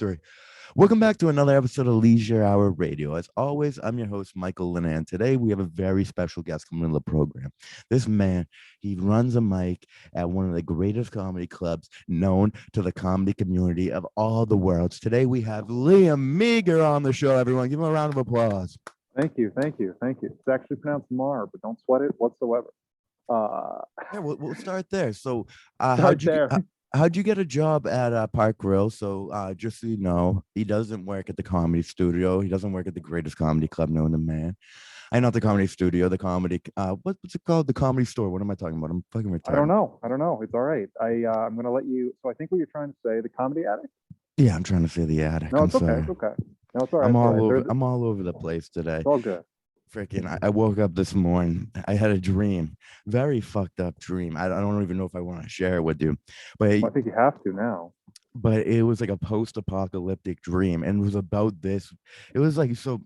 Three. Welcome back to another episode of Leisure Hour Radio. As always, I'm your host, Michael Linan. Today, we have a very special guest coming to the program. This man, he runs a mic at one of the greatest comedy clubs known to the comedy community of all the worlds. Today, we have Liam Meagher on the show, everyone. Give him a round of applause. Thank you. It's actually pronounced Mar, but don't sweat it whatsoever. Yeah, we'll start there. So, Start there. How'd you get a job at Park Grill? So just so you know, he doesn't work at the comedy studio. He doesn't work at the greatest comedy club known to man. I know the comedy studio, the comedy what's it called? The Comedy Store. What am I talking about? I'm fucking retarded. I don't know. It's all right. I'm gonna let you. So I think what you're trying to say, the Comedy Attic. Yeah, I'm trying to say the attic. No, it's okay. It's okay. No, it's all right. I'm all over the place today. It's all good. Freaking, I woke up this morning. I had a dream, very fucked up dream. I don't even know if I want to share it with you, but I think you have to now. But it was like a post-apocalyptic dream, and it was about this. It was like so.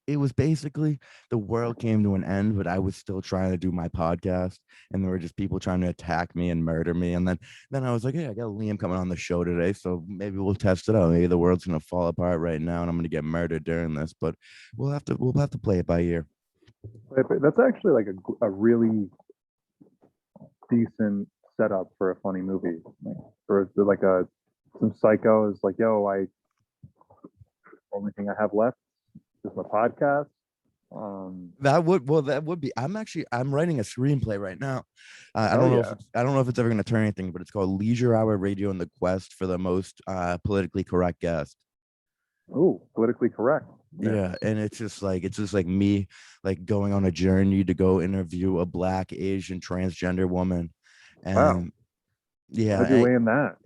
It was basically the world came to an end, but I was still trying to do my podcast, and there were just people trying to attack me and murder me. And then I was like, hey, I got Liam coming on the show today, so maybe we'll test it out. Maybe the world's gonna fall apart right now, and I'm gonna get murdered during this. But we'll have to play it by ear. That's actually like a really decent setup for a funny movie, or like some psycho is like, yo, only thing I have left is my podcast. That would be. I'm writing a screenplay right now. I don't know if it's ever going to turn anything, but it's called Leisure Hour Radio and the Quest for the Most Politically Correct Guest. Oh, politically correct. Yeah, and it's just like me like going on a journey to go interview a Black, Asian, transgender woman. And wow. Yeah, how'd you land that?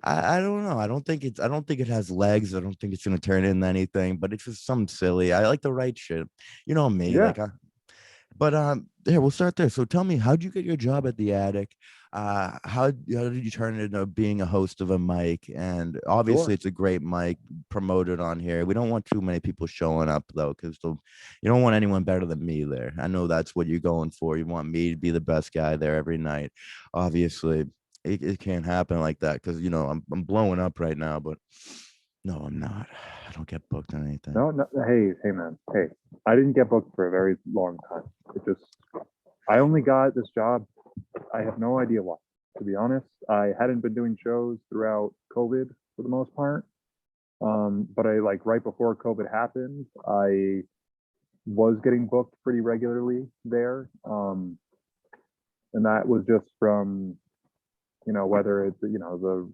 I don't know. I don't think it has legs. I don't think it's gonna turn into anything, but it's just something silly. I like to write shit. You know me. Yeah. There, we'll start there. So tell me, how'd you get your job at the Attic? How did you turn into being a host of a mic? And obviously It's a great mic promoted on here. We don't want too many people showing up though, because you don't want anyone better than me there. I know that's what you're going for. You want me to be the best guy there every night. Obviously it can't happen like that, because I'm blowing up right now, but no, I'm not. I don't get booked on anything. No. Hey, man. Hey, I didn't get booked for a very long time. I only got this job. I have no idea why, to be honest. I hadn't been doing shows throughout COVID for the most part. But I right before COVID happened, I was getting booked pretty regularly there. And that was just from, whether it's, the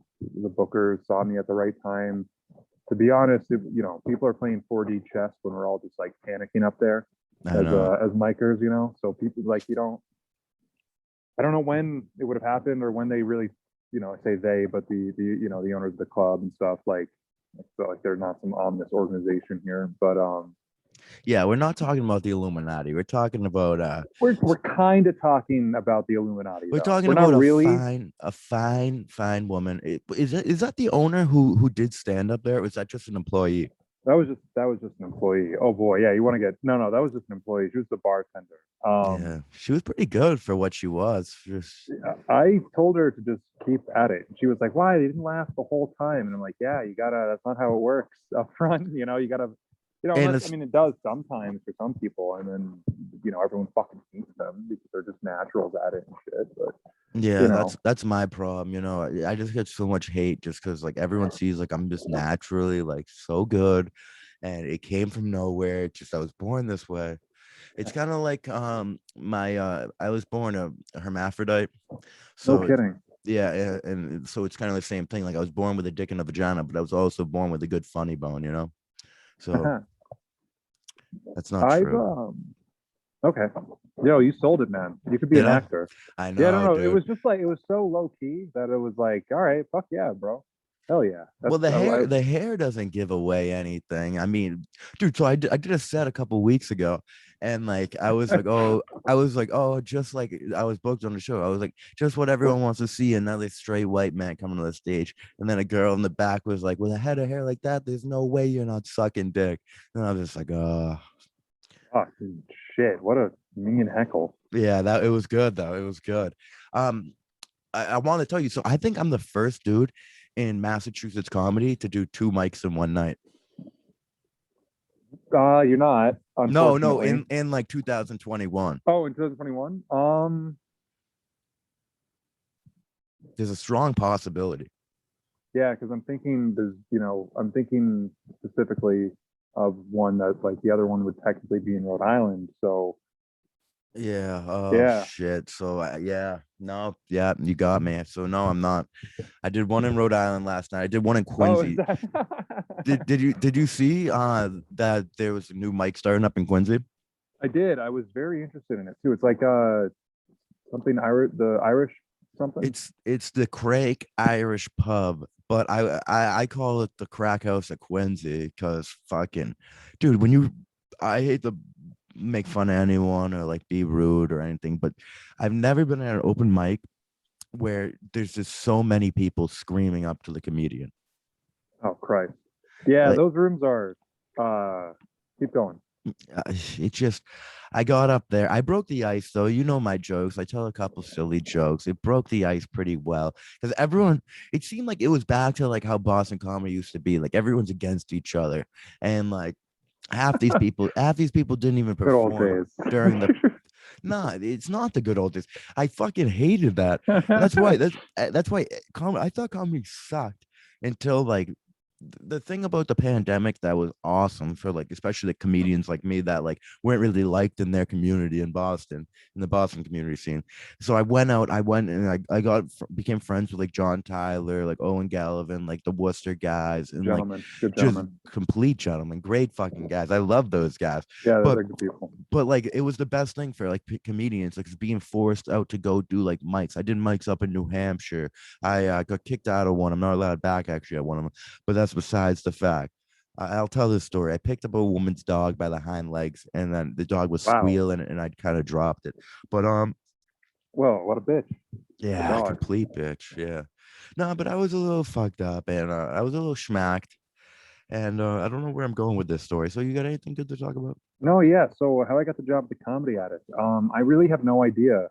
bookers saw me at the right time. To be honest, people are playing 4D chess when we're all just like panicking up there as micers, so people I don't know when it would have happened or when they really, I say they, but the owners of the club and stuff, I feel like they're not some ominous organization here, but yeah, we're not talking about the Illuminati. We're talking about we're kind of talking about the Illuminati. We're talking about a fine woman. Is that the owner who did stand up there? Or was that just an employee? That was just an employee. Oh boy, yeah, you want to get no, that was just an employee. She was the bartender. Yeah, she was pretty good for what she was. I told her to just keep at it. She was like, "Why? They didn't laugh the whole time." And I'm like, "Yeah, you gotta. That's not how it works up front. You gotta. It does sometimes for some people, and then everyone fucking hates them because they're just naturals at it and shit." But yeah, that's my problem. I just get so much hate just because everyone sees I'm just naturally so good, and it came from nowhere. It's just I was born this way. It's kind of like I was born a hermaphrodite. So no kidding. Yeah, and so it's kind of the same thing. I was born with a dick and a vagina, but I was also born with a good funny bone. So that's not true. Okay. Yo, you sold it, man. You could be an actor. I know. Yeah, no. Dude. It was just it was so low key that it was like, all right, fuck yeah, bro. Hell yeah. Well, the hair doesn't give away anything. I mean, dude, so I did a set a couple weeks ago, and I was like, just like I was booked on the show. I was like, just what everyone wants to see, another straight white man coming to the stage. And then a girl in the back was like, with a head of hair like that, there's no way you're not sucking dick. And I was just like, oh. Oh, shit. What a mean heckle. Yeah, it was good though. It was good. I want to tell you, so I think I'm the first dude in Massachusetts comedy to do 2 mics in one night. You're not, No, unfortunately. in like 2021. Oh, in 2021. There's a strong possibility. Yeah, because I'm thinking I'm thinking specifically of one that like the other one would technically be in Rhode Island. So Yeah. Oh yeah. shit. So yeah. No. Yeah. You got me. So no, I'm not. I did one in Rhode Island last night. I did one in Oh, is Quincy. that? Did you see that there was a new mic starting up in Quincy? I did. I was very interested in it too. It's like something Irish something. It's the Craig Irish Pub, but I call it the Crack House at Quincy because fucking dude, I hate to make fun of anyone or like be rude or anything, but I've never been at an open mic where there's just so many people screaming up to the comedian. Oh Christ. Yeah, Like those rooms are keep going. it just I got up there. I broke the ice though. You know my jokes. I tell a couple silly jokes. It broke the ice pretty well because everyone. It seemed like it was back to like how Boston comedy used to be. Like everyone's against each other, and like half these people didn't even Good old perform days. during the. Nah, it's not the good old days. I fucking hated that, and that's why I thought comedy sucked until like the thing about the pandemic that was awesome for like especially the comedians like me that like weren't really liked in their community in Boston, in the Boston community scene. So I went and I became friends with like John Tyler, like Owen Gallivan, like the Worcester guys, and like Gentlemen, good just gentlemen. complete gentlemen, great fucking guys. I love those guys. Yeah, but they're good people. but like it was the best thing for like comedians, like being forced out to go do like mics. I did mics up in New Hampshire. I got kicked out of one. I'm not allowed back actually at one of them, but that's besides the fact. I'll tell this story. I picked up a woman's dog by the hind legs, and then the dog was Wow. squealing, and I kind of dropped it. But Well, what a bitch. The yeah, dog. complete bitch. Yeah, no, but I was a little fucked up, and I was a little schmacked, and I don't know where I'm going with this story. So you got anything good to talk about? No, yeah. So how I got the job at the Comedy Addict. I really have no idea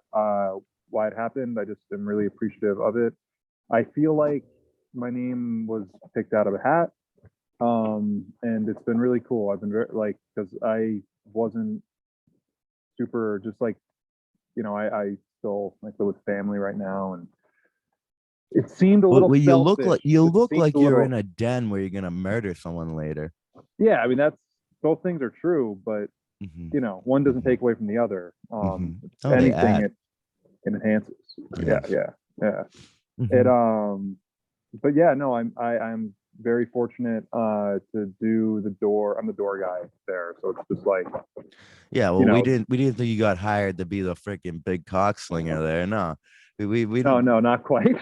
why it happened. I just am really appreciative of it. I feel like my name was picked out of a hat. And it's been really cool. I've been very like because I wasn't super just like I still like live with family right now, and it seemed a little Well, selfish. you It look seemed like a you're in little a den where you're gonna murder someone later. yeah. I mean that's both things are true, but Hmm. one doesn't Hmm. take away from the other. Hmm. If Oh, they anything, add. it enhances. Yeah, Yes. yeah, yeah. It Hmm. but yeah, no, I'm very fortunate to do the door. I'm the door guy there, so it's just like Yeah. you Well, know, we didn't think you got hired to be the freaking big cock slinger there. No, we no, didn't. no, not quite.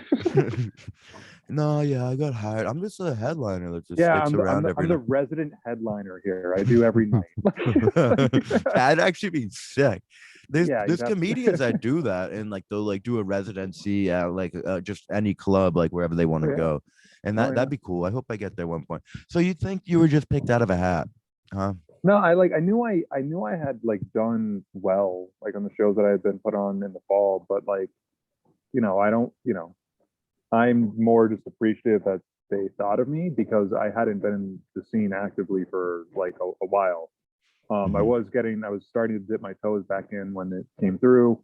No, yeah, I got hired. I'm just a headliner that just Yeah, sticks around I'm every the night. resident headliner here. I do every night. That'd actually be sick. Yeah, you'd There's have comedians to. that do that and like they'll like do a residency at like just any club like wherever they want Oh to yeah, go, and oh that'd yeah. be cool. I hope I get there one point. So you think you were just picked out of a hat, huh? No, I knew I had like done well like on the shows that I had been put on in the fall, but like I don't I'm more just appreciative that they thought of me because I hadn't been in the scene actively for like a while. Mhm. I was starting to dip my toes back in when it came through,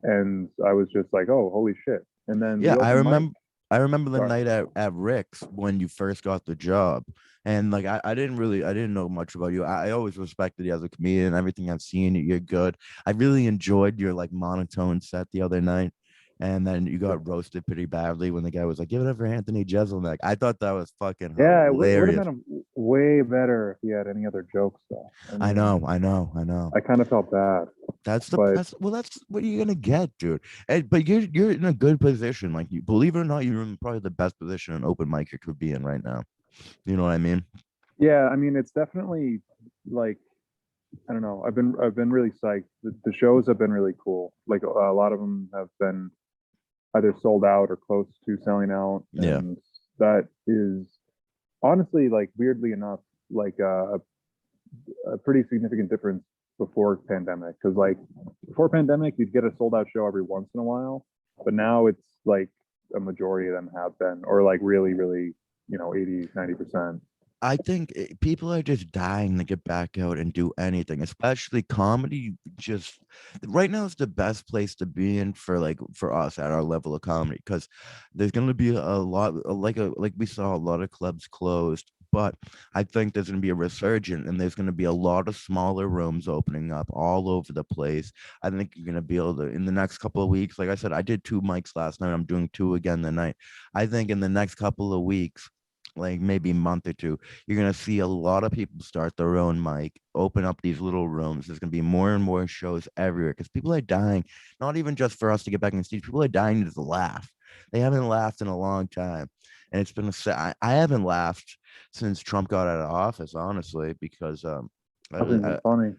and I was just like, oh, holy shit! And then Yeah, the open mic, I remember the sorry, night at Rick's when you first got the job. And like I didn't know much about you. I always respected you as a comedian. Everything I've seen, you're good. I really enjoyed your like monotone set the other night. And then you got roasted pretty badly when the guy was like, give it up for Anthony Jeselnik. I thought that was fucking yeah, it would have hilarious. been way better if he had any other jokes though. I mean, I know. I kind of felt bad, but That's well, that's what you're gonna get, dude. But you're in a good position. Like you believe it or not, you're in probably the best position an open mic you could be in right now. You know what I mean? yeah, I mean, it's definitely like I don't know. I've been really psyched. The shows have been really cool. Like a lot of them have been either sold out or close to selling out, Yeah. and that is honestly like weirdly enough like a pretty significant difference before pandemic because like before pandemic you'd get a sold out show every once in a while, but now it's like a majority of them have been, or like really, really, 80, 90%. I think people are just dying to get back out and do anything, especially comedy. Just right now is the best place to be in for us at our level of comedy, because there's going to be a lot like we saw a lot of clubs closed, but I think there's going to be a resurgence, and there's going to be a lot of smaller rooms opening up all over the place. I think you're going to be able to, in the next couple of weeks, like I said, I did 2 mics last night. I'm doing 2 again tonight. I think in the next couple of weeks, like maybe a month or two, you're going to see a lot of people start their own mic, open up these little rooms. There's going to be more and more shows everywhere, because people are dying, not even just for us to get back on stage. People are dying to laugh. They haven't laughed in a long time. And it's been I haven't laughed since Trump got out of office, honestly, because Nothing's been funny.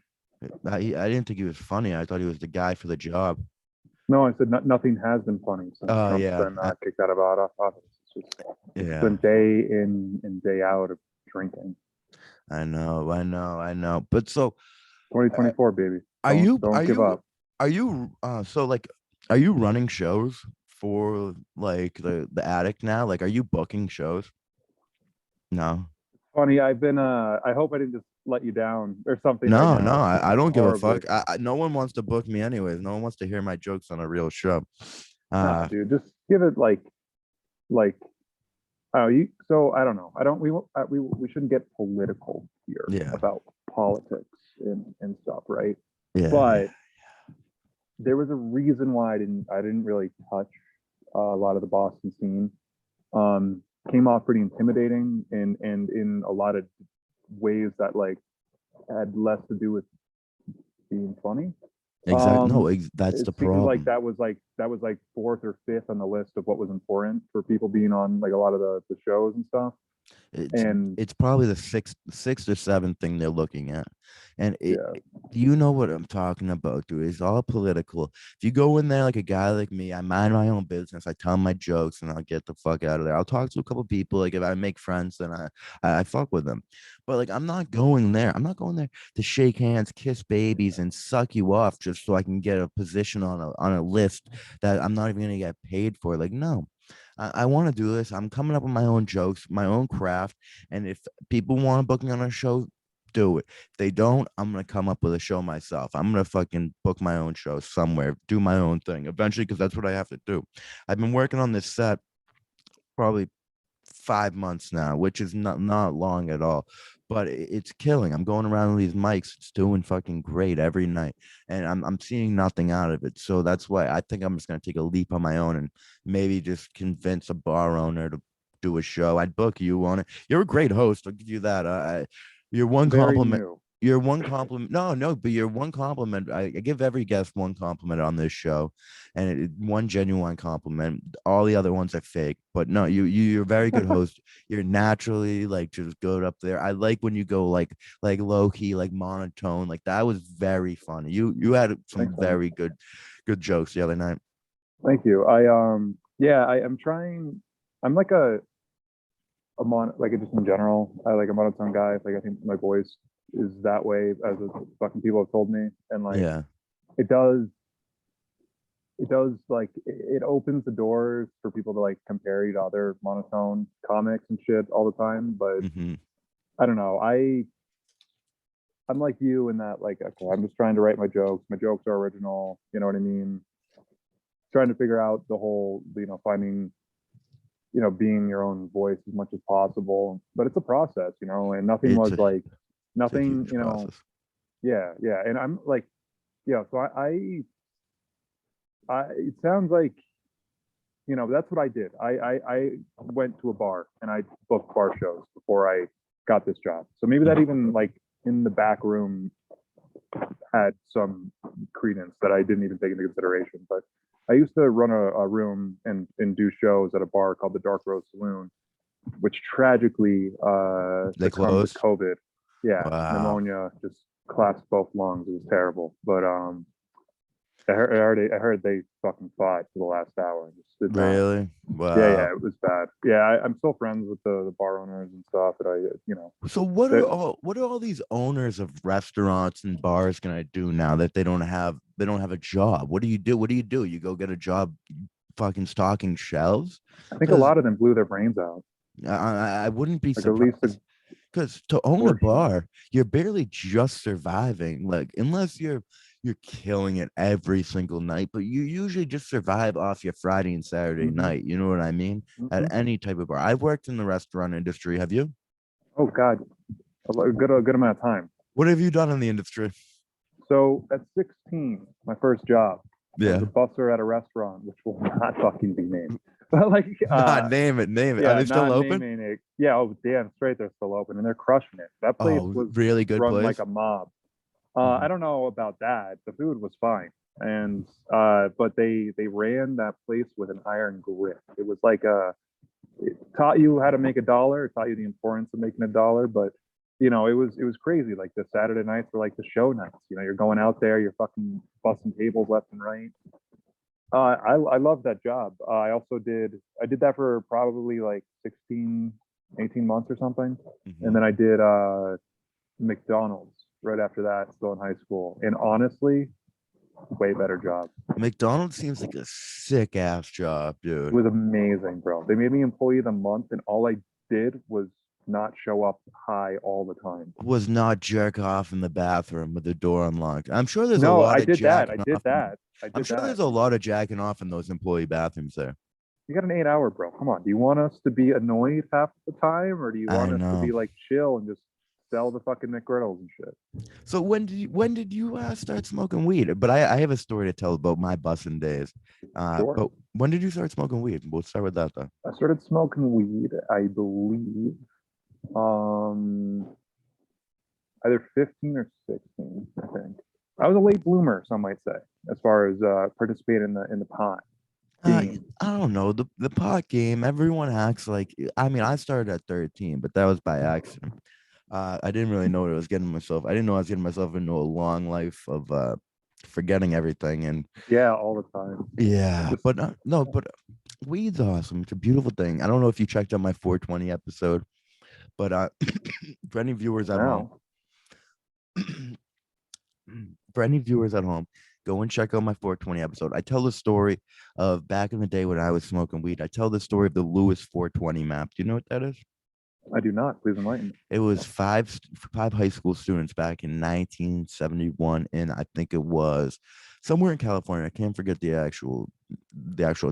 I didn't think he was funny. I thought he was the guy for the job. No, I said nothing has been funny since Oh Trump's yeah, been kicked out of office. It's yeah. been day in and day out of drinking. I know. But so, 2024, baby. are Don't you don't give up. so like, are you running shows for like the attic now? Like, are you booking shows? No. Funny, I've been I hope I didn't just let you down or something right No, now. I don't give a Horribly. fuck. No one wants to book me anyways. No one wants to hear my jokes on a real show. Nah, dude, just give it like oh you so I don't know. I don't we shouldn't get political here Yeah, about politics and stuff, right? yeah. But there was a reason why I didn't really touch a lot of the Boston scene. Came off pretty intimidating and in a lot of ways that like had less to do with being funny. Exactly. No, that's It the seems like problem. that was like fourth or fifth on the list of what was important for people being on like a lot of the shows and stuff. it's And it's probably the sixth or seventh thing they're looking at. And yeah, you know what I'm talking about, dude. It's all political. If you go in there like a guy like me, I mind my own business. I tell my jokes and I'll get the fuck out of there. I'll talk to a couple people. Like if I make friends, then I fuck with them. But like I'm not going there. I'm not going there to shake hands, kiss babies, and suck you off just so I can get a position on a list that I'm not even gonna get paid for. Like, no. I want to do this. I'm coming up with my own jokes, my own craft. And if people want to book me on a show, do it. If they don't, I'm gonna come up with a show myself. I'm gonna fucking book my own show somewhere, do my own thing eventually, because that's what I have to do. I've been working on this set probably 5 months now, which is not long at all. But it's killing. I'm going around with these mics. It's doing fucking great every night, and I'm seeing nothing out of it. So that's why I think I'm just gonna take a leap on my own and maybe just convince a bar owner to do a show. I'd book you on it. You're a great host. I'll give you that. You're one very compliment. new. You're one compliment. No, but you're one compliment. I give every guest one compliment on this show, and one genuine compliment. All the other ones are fake. But no, you're a very good host. You're naturally like just good up there. I like when you go like low key, like monotone. Like that was very funny. You had some Thanks, man. very good jokes the other night. Thank you. Yeah, I'm trying. I'm like just in general. I like a monotone guy. Like I think my voice is that way as fucking people have told me, and like Yeah. it does like it opens the doors for people to like compare you to other monotone comics and shit all the time. But Hmm. I don't know. I'm like you in that like okay, I'm just trying to write my jokes. My jokes are original. You know what I mean? Trying to figure out the whole finding being your own voice as much as possible. But it's a process, and nothing It's was a like it's a nothing, huge process. yeah. And I'm like, yeah, so it sounds like, that's what I did. I went to a bar and I booked bar shows before I got this job. So maybe that even like in the back room had some credence that I didn't even take into consideration. But I used to run a room and do shows at a bar called the Dark Rose Saloon, which tragically They succumbed to closed. COVID. Yeah, Wow. pneumonia just collapsed both lungs. It was terrible. But I heard they fucking fought for the last hour. It just did not. Really? Yeah, Wow. it was bad. Yeah, I'm still friends with the bar owners and stuff. That So that what are all these owners of restaurants and bars gonna do now that they don't have a job? What do you do? What do you do? You go get a job fucking stocking shelves. I think a Because lot of them blew their brains out. I wouldn't be Like at least a surprised. Because to own a portion. bar, you're barely just surviving. Like unless you're killing it every single night, but you usually just survive off your Friday and Saturday Hmm. night. You know what I mean? At Hmm. any type of bar. I've worked in the restaurant industry. Have you? Oh God, a good amount of time. What have you done in the industry? So at 16, my first job, I was a Yeah. busser at a restaurant, which will not fucking be named. But like, Not name it, name it. Are yeah, they still not open? naming it. Yeah, oh damn straight, they're still open and they're crushing it. That place Oh, was really good run like place. a mob. I Mhm. don't know about that. The food was fine, and but they ran that place with an iron grip. It was like it taught you how to make a dollar. It taught you the importance of making a dollar. But it was crazy. Like the Saturday nights were like the show nights. You're going out there, you're fucking busting tables left and right. I love that job. I did that for probably like 16, 18 months or something, and Mhm. then I did McDonald's right after that, still in high school. And honestly, way better job. McDonald's seems like a sick ass job, It dude. was amazing, bro. They made me employee of the month, and all I did was not show up high all the time. Was not jerk off in the bathroom with the door unlocked. I'm sure there's a No, lot I of did that. I jacking did off in that. I I'm did sure that. there's a lot of jacking off in those employee bathrooms there. You got an 8 hour, bro. Come on. Do you want us to be annoyed half the time, or do you I want us to know. be like chill and just sell the fucking McGriddles and shit? So when did you start smoking weed? But I have a story to tell about my bussing days. Sure. But when did you start smoking weed? We'll start with that though. I started smoking weed, I believe, um, either 15 or 16, I think. I was a late bloomer, some might say, as far as participating in the pot game. I don't know the pot game. Everyone acts like I mean I started at 13, but that was by accident. I didn't really know what I was getting myself. I didn't know I was getting myself into a long life of forgetting everything. And Yeah, all the time. I yeah, just but no, but weed's awesome. It's a beautiful thing. I don't know if you checked out my 420 episode, but for any viewers at home, now. for any viewers at home, go and check out my 420 episode. I tell the story of back in the day when I was smoking weed. I tell the story of the Lewis 420 map. Do you know what that is? I do not. Please enlighten me. It was five high school students back in 1971, and I think it was somewhere in California. I can't forget the actual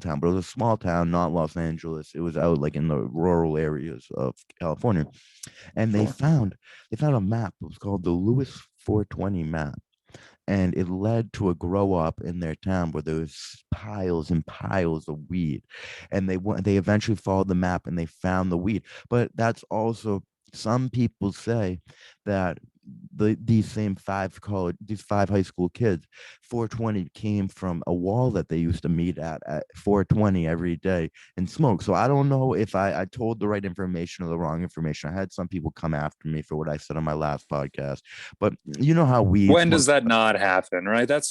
town, but it was a small town, not Los Angeles. It was out like in the rural areas of California, and they Sure. found they found a map. It was called the Lewis 420 map, and it led to a grow up in their town where there was piles and piles of weed, and they eventually followed the map and they found the weed. But that's also, some people say that these five high school kids, 420 came from a wall that they used to meet at 420 every day and smoke. So I don't know if I told the right information or the wrong information. I had some people come after me for what I said on my last podcast, but you know how weed When does smoke. that not happen, right? That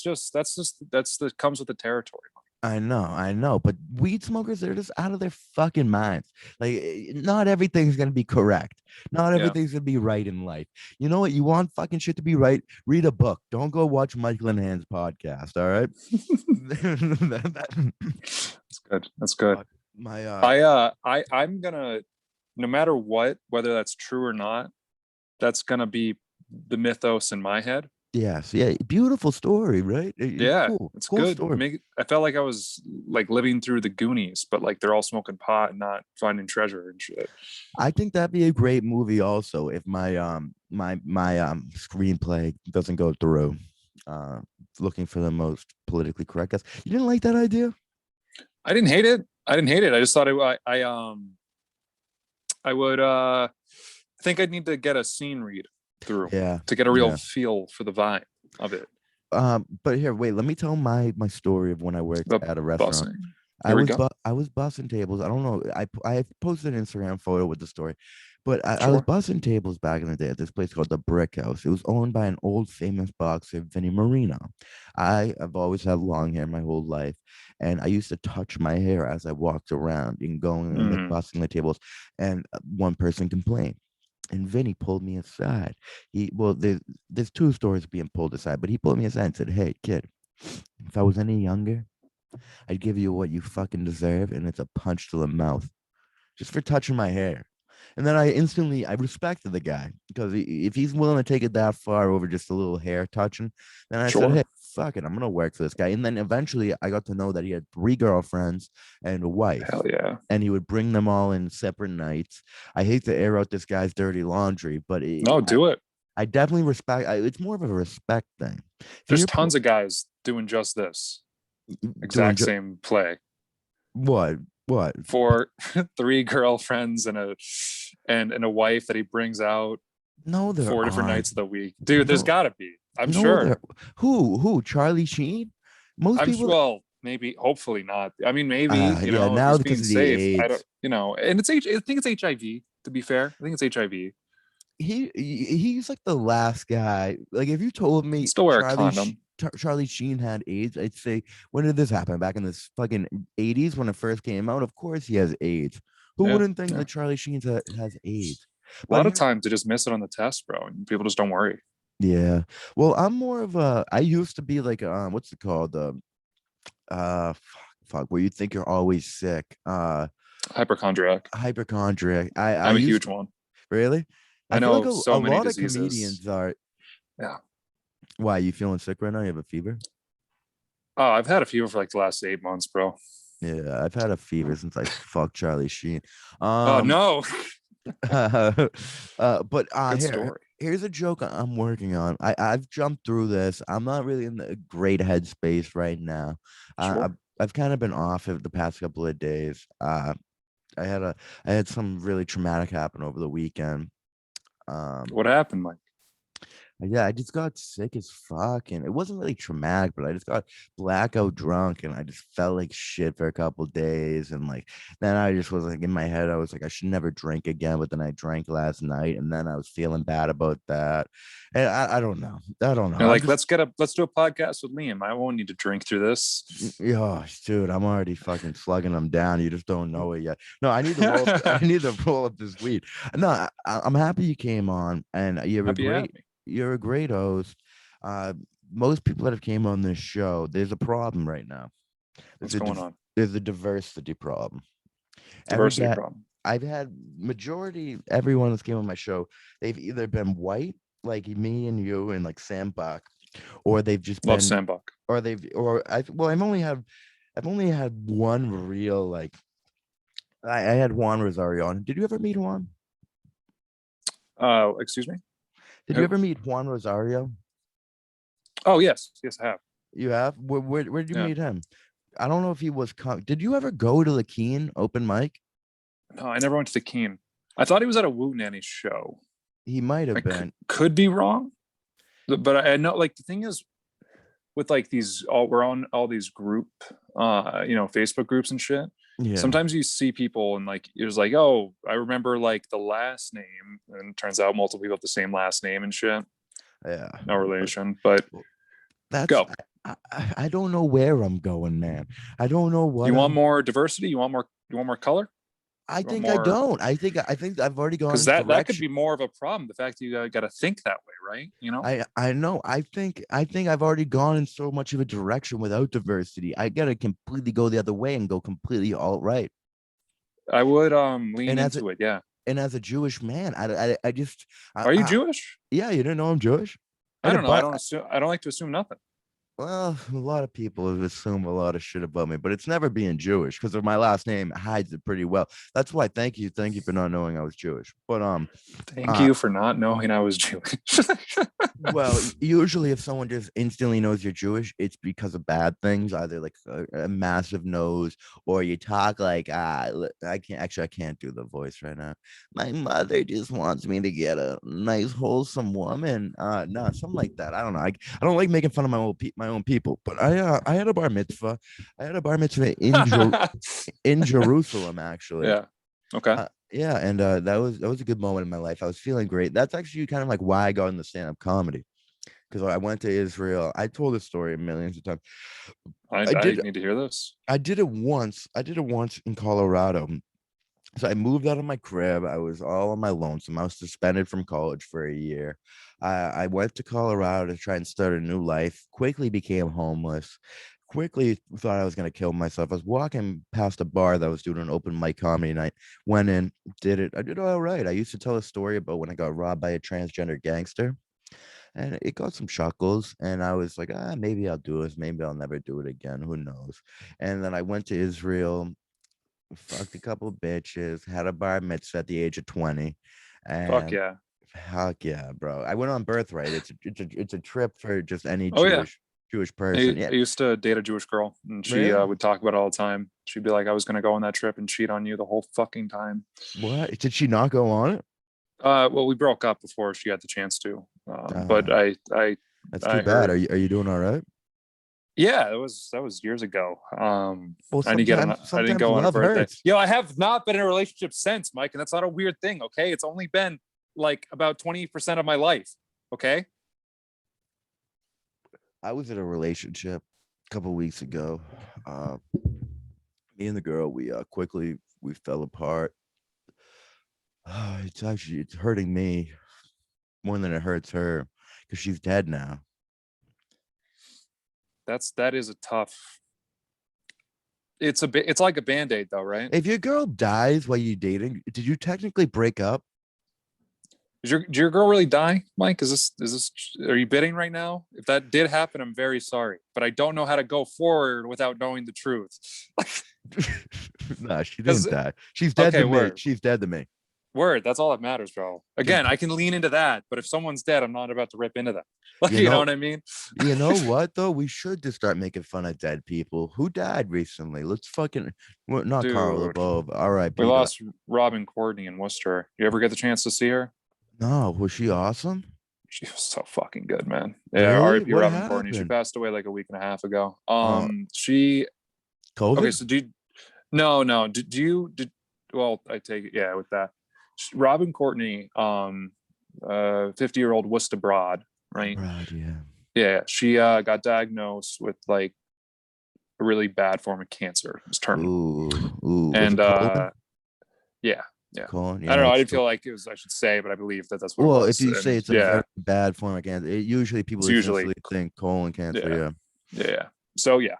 comes with the territory. I know, but weed smokers, they're just out of their fucking minds. Like, not everything's gonna be correct. Not Yeah. everything's gonna be right in life. You know what? You want fucking shit to be right? Read a book. Don't go watch Mike Linehan's podcast. All right. That's good. That's good. Fuck, my I'm gonna, no matter what, whether that's true or not, that's gonna be the mythos in my head. yes, yeah, beautiful story, right? Yeah, Cool, it's cool good. story. I felt like I was like living through the Goonies, but like they're all smoking pot and not finding treasure and shit. I think that'd be a great movie also if my screenplay doesn't go through. Uh, looking for the most politically correct guess. You didn't like that idea? I didn't hate it. I didn't hate it. I just thought I would I think I'd need to get a scene read through Yeah, to get a real yeah. feel for the vibe of it. But here, wait. Let me tell my story of when I worked The at a restaurant. busing. Here we go. I was bussing tables. I don't know. I posted an Instagram photo with the story, but I was Sure. bussing tables back in the day at this place called the Brick House. It was owned by an old famous boxer, Vinny Marino. I have always had long hair my whole life, and I used to touch my hair as I walked around and going and like Mm. bussing the tables. And one person complained. And Vinny pulled me aside. There's two stories being pulled aside, but he pulled me aside and said, "Hey, kid, if I was any younger, I'd give you what you fucking deserve, and it's a punch to the mouth just for touching my hair. And then I respected the guy because if he's willing to take it that far over just a little hair touching, then I said, Sure. hey, fuck it, I'm gonna work for this guy. And then eventually I got to know that he had 3 girlfriends and a wife. Hell yeah. And he would bring them all in separate nights. I hate to air out this guy's dirty laundry, but No, do it. I definitely respect. It's more of a respect thing. There's tons of guys doing just this exact same play. What? For 3 girlfriends and a wife that he brings out. No, there 4 different aren't. nights of the week, dude. There's gotta be. I'm No, sure. Who? Charlie Sheen? Most people. Well, maybe, hopefully not. I mean, maybe you know, now if because he's of being the safe. I AIDS. don't, you know, and I think it's HIV. To be fair, I think it's HIV. He's like the last guy. Like if you told me Still wear a condom. Charlie Sheen had AIDS, I'd say, when did this happen? Back in this fucking 80s when it first came out? Of course he has AIDS. Who wouldn't think that Charlie Sheen has AIDS? A lot of times they just miss it on the test, bro, and people just don't worry. Yeah. Well, I'm more of a. I used to be like what's it called? Fuck, where you think you're always sick. Hypochondriac. I'm a huge one. Really? I know feel like so many lot diseases. of comedians are. Yeah. Why, you feeling sick right now? You have a fever? Oh, I've had a fever for like the last 8 months, bro. Yeah, I've had a fever since I fucked Charlie Sheen. Oh no. But Good story. Here's a joke I'm working on. I've jumped through this. I'm not really in the great headspace right now. Sure. I've kind of been off of the past couple of days. I had some really traumatic happen over the weekend. What happened, Mike? Yeah, I just got sick as fuck, and it wasn't really traumatic, but I just got blackout drunk, and I just felt like shit for a couple days, and like then I just was like in my head, I was like I should never drink again, but then I drank last night, and then I was feeling bad about that, and I don't know, You're like, let's do a podcast with Liam. I won't need to drink through this. Yeah, dude, I'm already fucking slugging them down. You just don't know it yet. No, I need to roll. I need to roll up this weed. No, I'm happy you came on, and you're a great host. Most people that have came on this show, there's a problem right now. What's going on? There's a diversity problem. Problem. I've had majority everyone that's came on my show, they've either been white, like me and you and like Sam Buck, or they've just Love been Sam Buck. I've only had one real like I had Juan Rosario on. Did you ever meet Juan? Excuse me? Did you ever meet Juan Rosario? Oh, yes, I have. You have? Where did you meet him? I don't know if he was. Did you ever go to the Keen open mic? No, I never went to the Keen. I thought he was at a Woo Nanny show. He might have been. Could be wrong, but I know. Like the thing is, with like we're on all these group, Facebook groups and shit. Yeah. Sometimes you see people and like it was like, oh, I remember like the last name, and it turns out multiple people have the same last name and shit. Yeah, no relation, but go. I don't know where I'm going, man. I don't know what. You want more diversity? You want more color? I think I don't. I think I've already gone because that could be more of a problem. The fact that you got to think that way, right? You know. I know. I think I've already gone in so much of a direction without diversity. I gotta completely go the other way and go completely alt-right. I would lean into it. Yeah. And as a Jewish man, I just. Are you Jewish? Yeah, you didn't know I'm Jewish. I don't know. I don't like to assume nothing. Well, a lot of people assume a lot of shit about me, but it's never being Jewish because of my last name hides it pretty well. That's why. Thank you for not knowing I was Jewish. But thank you for not knowing I was Jewish. Well, usually if someone just instantly knows you're Jewish, it's because of bad things, either like a massive nose or you talk like I can't do the voice right now. My mother just wants me to get a nice wholesome woman. No, something like that. I don't know. I don't like making fun of my own people, but I had a bar mitzvah. I had a bar mitzvah in Jerusalem, actually. Yeah. Okay. Yeah, and that was a good moment in my life. I was feeling great. That's actually kind of like why I got into stand-up comedy, because I went to Israel. I told this story millions of times. I need to hear this. I did it once in Colorado. So I moved out of my crib. I was all on my lonesome. I was suspended from college for a year. I went to Colorado to try and start a new life. Quickly became homeless. quickly thought I was gonna kill myself. I was walking past a bar that was doing an open mic comedy night. Went in, did it. I did all right. I used to tell a story about when I got robbed by a transgender gangster, and it got some chuckles. And I was like, maybe I'll do this. Maybe I'll never do it again. Who knows? And then I went to Israel, fucked a couple bitches, had a bar mitzvah at the age of 20, Fuck and yeah. fuck yeah, bro. I went on Birthright. It's a trip for just any Oh yeah. Jewish person. I Yeah. used to date a Jewish girl, and she Really? would talk about it all the time. She'd be like, "I was gonna go on that trip and cheat on you the whole fucking time." What? Did she not go on it? Well, we broke up before she had the chance to. But I That's I too bad. heard, Are you doing all right? yeah, that was years ago. Well, I didn't sometimes go on a love birthday. hurts. Yo, I have not been in a relationship since, Mike, and that's not a weird thing. Okay, it's only been like about 20% of my life. Okay. I was in a relationship a couple weeks ago. Me and the girl, we fell apart. It's hurting me more than it hurts her because she's dead now. That is a tough. It's like a Band-Aid though, right? If your girl dies while you're dating, did you technically break up? Did your girl really die, Mike? Is this are you bidding right now? If that did happen, I'm very sorry, but I don't know how to go forward without knowing the truth. Nah, she didn't die. She's dead to me. She's dead to me. Word, that's all that matters, bro. Again, I can lean into that, but if someone's dead, I'm not about to rip into that. Like, you know what I mean? You know what though? We should just start making fun of dead people. Who died recently? Let's fucking not Carl LeBove. All right, we lost Robin Courtney in Worcester. You ever get the chance to see her? No, was she awesome? She was so fucking good, man. Yeah, really? R.I.P. Robin Courtney. She passed away like a week and a half ago. She COVID? Okay, so no. Well, I take it, yeah, with that. Robin Courtney, 50-year-old Worcester broad, right? Right, yeah. Yeah, she got diagnosed with like a really bad form of cancer. It was terminal. Ooh. And yeah. Colon, I don't know. I didn't feel like it was, I should say, but I believe that's what it was. If you say it's a very bad form of cancer, usually people usually think colon cancer. Yeah. So yeah,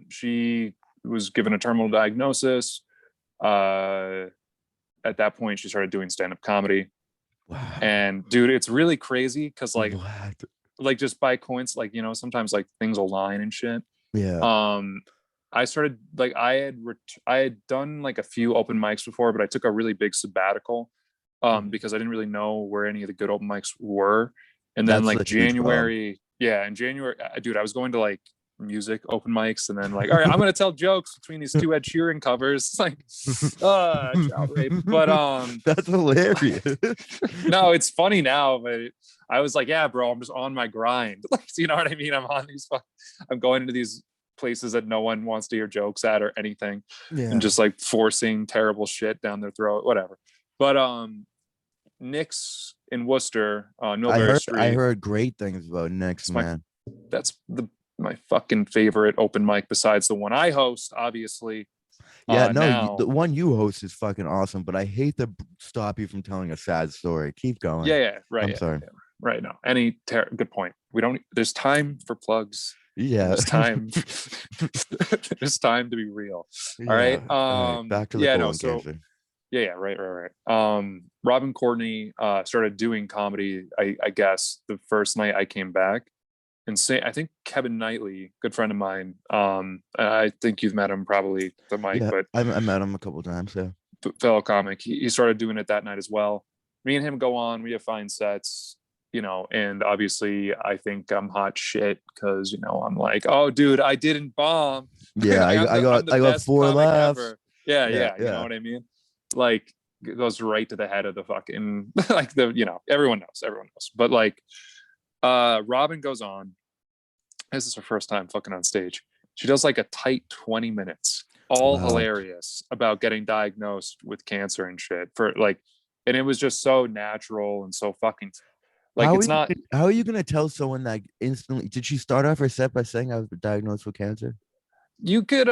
she was given a terminal diagnosis. At that point, she started doing stand-up comedy. Wow. And dude, it's really crazy because like just by coincidence, like, you know, sometimes like things align and shit. Yeah. I started like I had done like a few open mics before, but I took a really big sabbatical because I didn't really know where any of the good open mics were. And then like January, in January, dude, I was going to like music open mics and then like, all right, I'm gonna tell jokes between these two Ed Sheeran covers. It's like child rape. But that's hilarious. No, it's funny now, but I was like, yeah, bro, I'm just on my grind. Like, you know what I mean? I'm going into these places that no one wants to hear jokes at or anything, and just like forcing terrible shit down their throat, whatever. But Nick's in Worcester, Millbury Street. I heard great things about Nick's, man. That's my fucking favorite open mic besides the one I host, obviously. The one you host is fucking awesome, but I hate to stop you from telling a sad story. Keep going. Right. I'm sorry. Yeah, right. No, good point. There's time for plugs. Yeah. There's time. There's time to be real. All right. Back to the colon cancer. Right. Robin Courtney started doing comedy, I guess, the first night I came back. And I think Kevin Knightley, good friend of mine. I think you've met him probably, the Mike, but I met him a couple of times. Yeah, fellow comic. He started doing it that night as well. Me and him go on. We have fine sets, you know. And obviously, I think I'm hot shit because, you know, I'm like, oh, dude, I didn't bomb. Yeah, I got 4 laughs. Yeah. You know what I mean? Like, it goes right to the head of the fucking like everyone knows. But like. Robin goes on. This is her first time fucking on stage. She does like a tight 20 minutes, all hilarious, about getting diagnosed with cancer and shit and it was just so natural and so fucking like how are you gonna tell someone that instantly? Did she start off her set by saying I was diagnosed with cancer? You could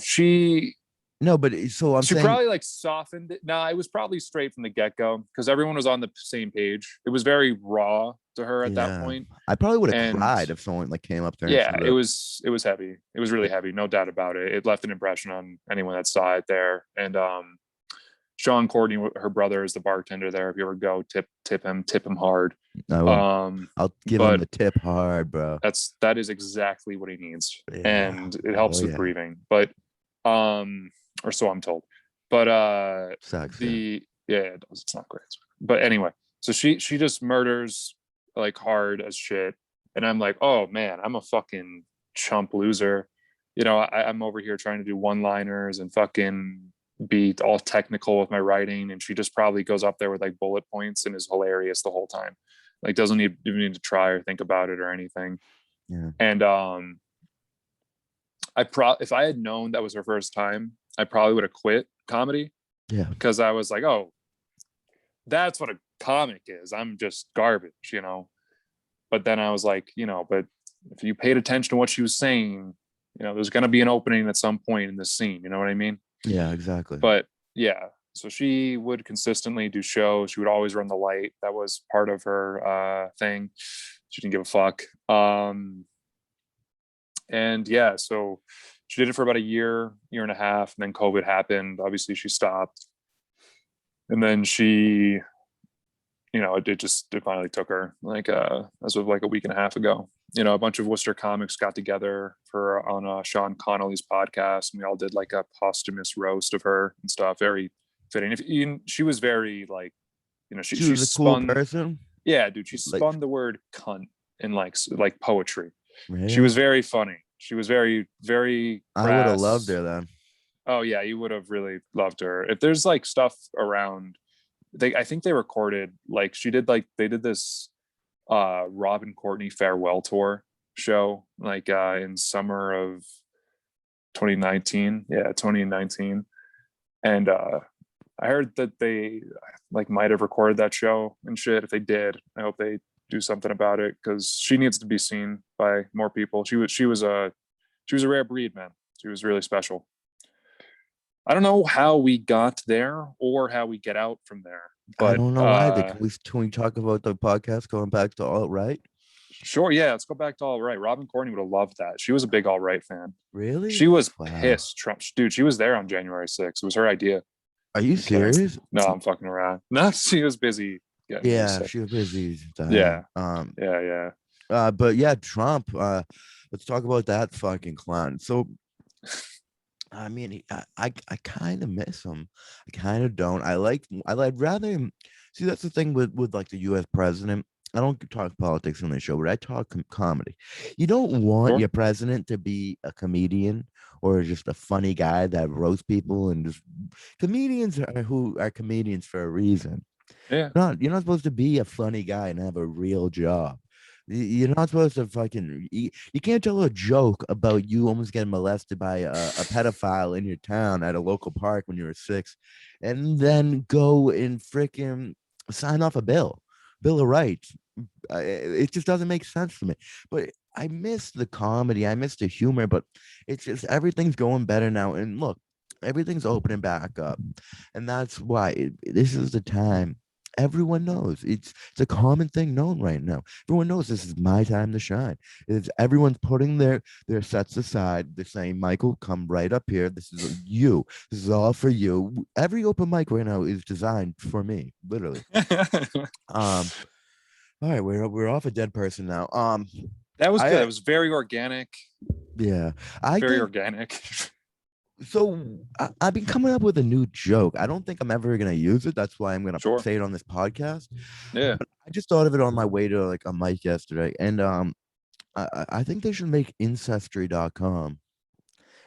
she No, but so I'm She saying, probably like softened it. Nah, it was probably straight from the get-go because everyone was on the same page. It was very raw to her at that yeah, point. I probably would have And cried if someone like came up there and yeah, said it was heavy. It was really heavy, no doubt about it. It left an impression on anyone that saw it there. And Sean Courtney, her brother, is the bartender there. If you ever go, tip him hard. I will. I'll give him But the tip hard, bro. that is exactly what he needs. Yeah. And it helps Oh, with yeah. breathing. But or so I'm told. But Sucks. yeah, it does. It's not great. But anyway, so she just murders like hard as shit. And I'm like, oh man, I'm a fucking chump loser. You know, I'm over here trying to do one-liners and fucking be all technical with my writing, and she just probably goes up there with like bullet points and is hilarious the whole time. Like doesn't even need to try or think about it or anything. Yeah. And if I had known that was her first time, I probably would have quit comedy. Yeah. Because I was like, oh, that's what a comic is. I'm just garbage, you know. But then I was like, you know, but if you paid attention to what she was saying, you know, there's going to be an opening at some point in this scene. You know what I mean? Yeah, exactly. But yeah, so she would consistently do shows. She would always run the light. That was part of her thing. She didn't give a fuck. And yeah, so she did it for about a year and a half, and then COVID happened. Obviously, she stopped. And then she, you know, it finally took her like as of like a week and a half ago. You know, a bunch of Worcester comics got together on Sean Connolly's podcast, and we all did like a posthumous roast of her and stuff. Very fitting. She was very like, you know, she was a cool person. Yeah, dude, she spun the word cunt in like poetry. Really? She was very funny. She was very, very crass. I would have loved her then. Oh yeah, you would have really loved her. If there's like stuff around, I think they recorded like they did this Robin Courtney farewell tour show like in summer of 2019. Yeah, 2019. And I heard that they like might have recorded that show and shit. If they did, I hope they do something about it because she needs to be seen by more people. She was a rare breed, man. She was really special. I don't know how we got there or how we get out from there. But I don't know either. Can we talk about the podcast going back to Alt Right? Sure, yeah. Let's go back to Alt Right. Robin Courtney would have loved that. She was a big Alt Right fan. Really? She was pissed. Trump, dude. She was there on January 6th. It was her idea. Are you serious? No, I'm fucking around. No, she was busy. Yeah, she was busy. Yeah. Yeah. But yeah, Trump. Let's talk about that fucking clown. So, I mean, I kind of miss him. I kind of don't. I'd rather see. That's the thing with like the U.S. president. I don't talk politics on the show, but I talk comedy. You don't want your president to be a comedian or just a funny guy that roasts people, and just comedians are comedians for a reason. Yeah. You're not supposed to be a funny guy and have a real job. You're not supposed to fucking. You can't tell a joke about you almost getting molested by a pedophile in your town at a local park when you were 6, and then go and freaking sign off a bill of rights. It just doesn't make sense to me. But I miss the comedy. I miss the humor. But it's just everything's going better now. And look, everything's opening back up, and that's why this is the time. Everyone knows it's a common thing known right now. Everyone knows this is my time to shine. Everyone's putting their sets aside. They're saying, Michael, come right up here. This is you. This is all for you. Every open mic right now is designed for me, literally. All right, we're off a dead person now. That was good. It was very organic. Yeah, very organic. So I've been coming up with a new joke. I don't think I'm ever gonna use it. That's why I'm gonna say it on this podcast. Yeah. But I just thought of it on my way to like a mic yesterday, and I think they should make Ancestry.com,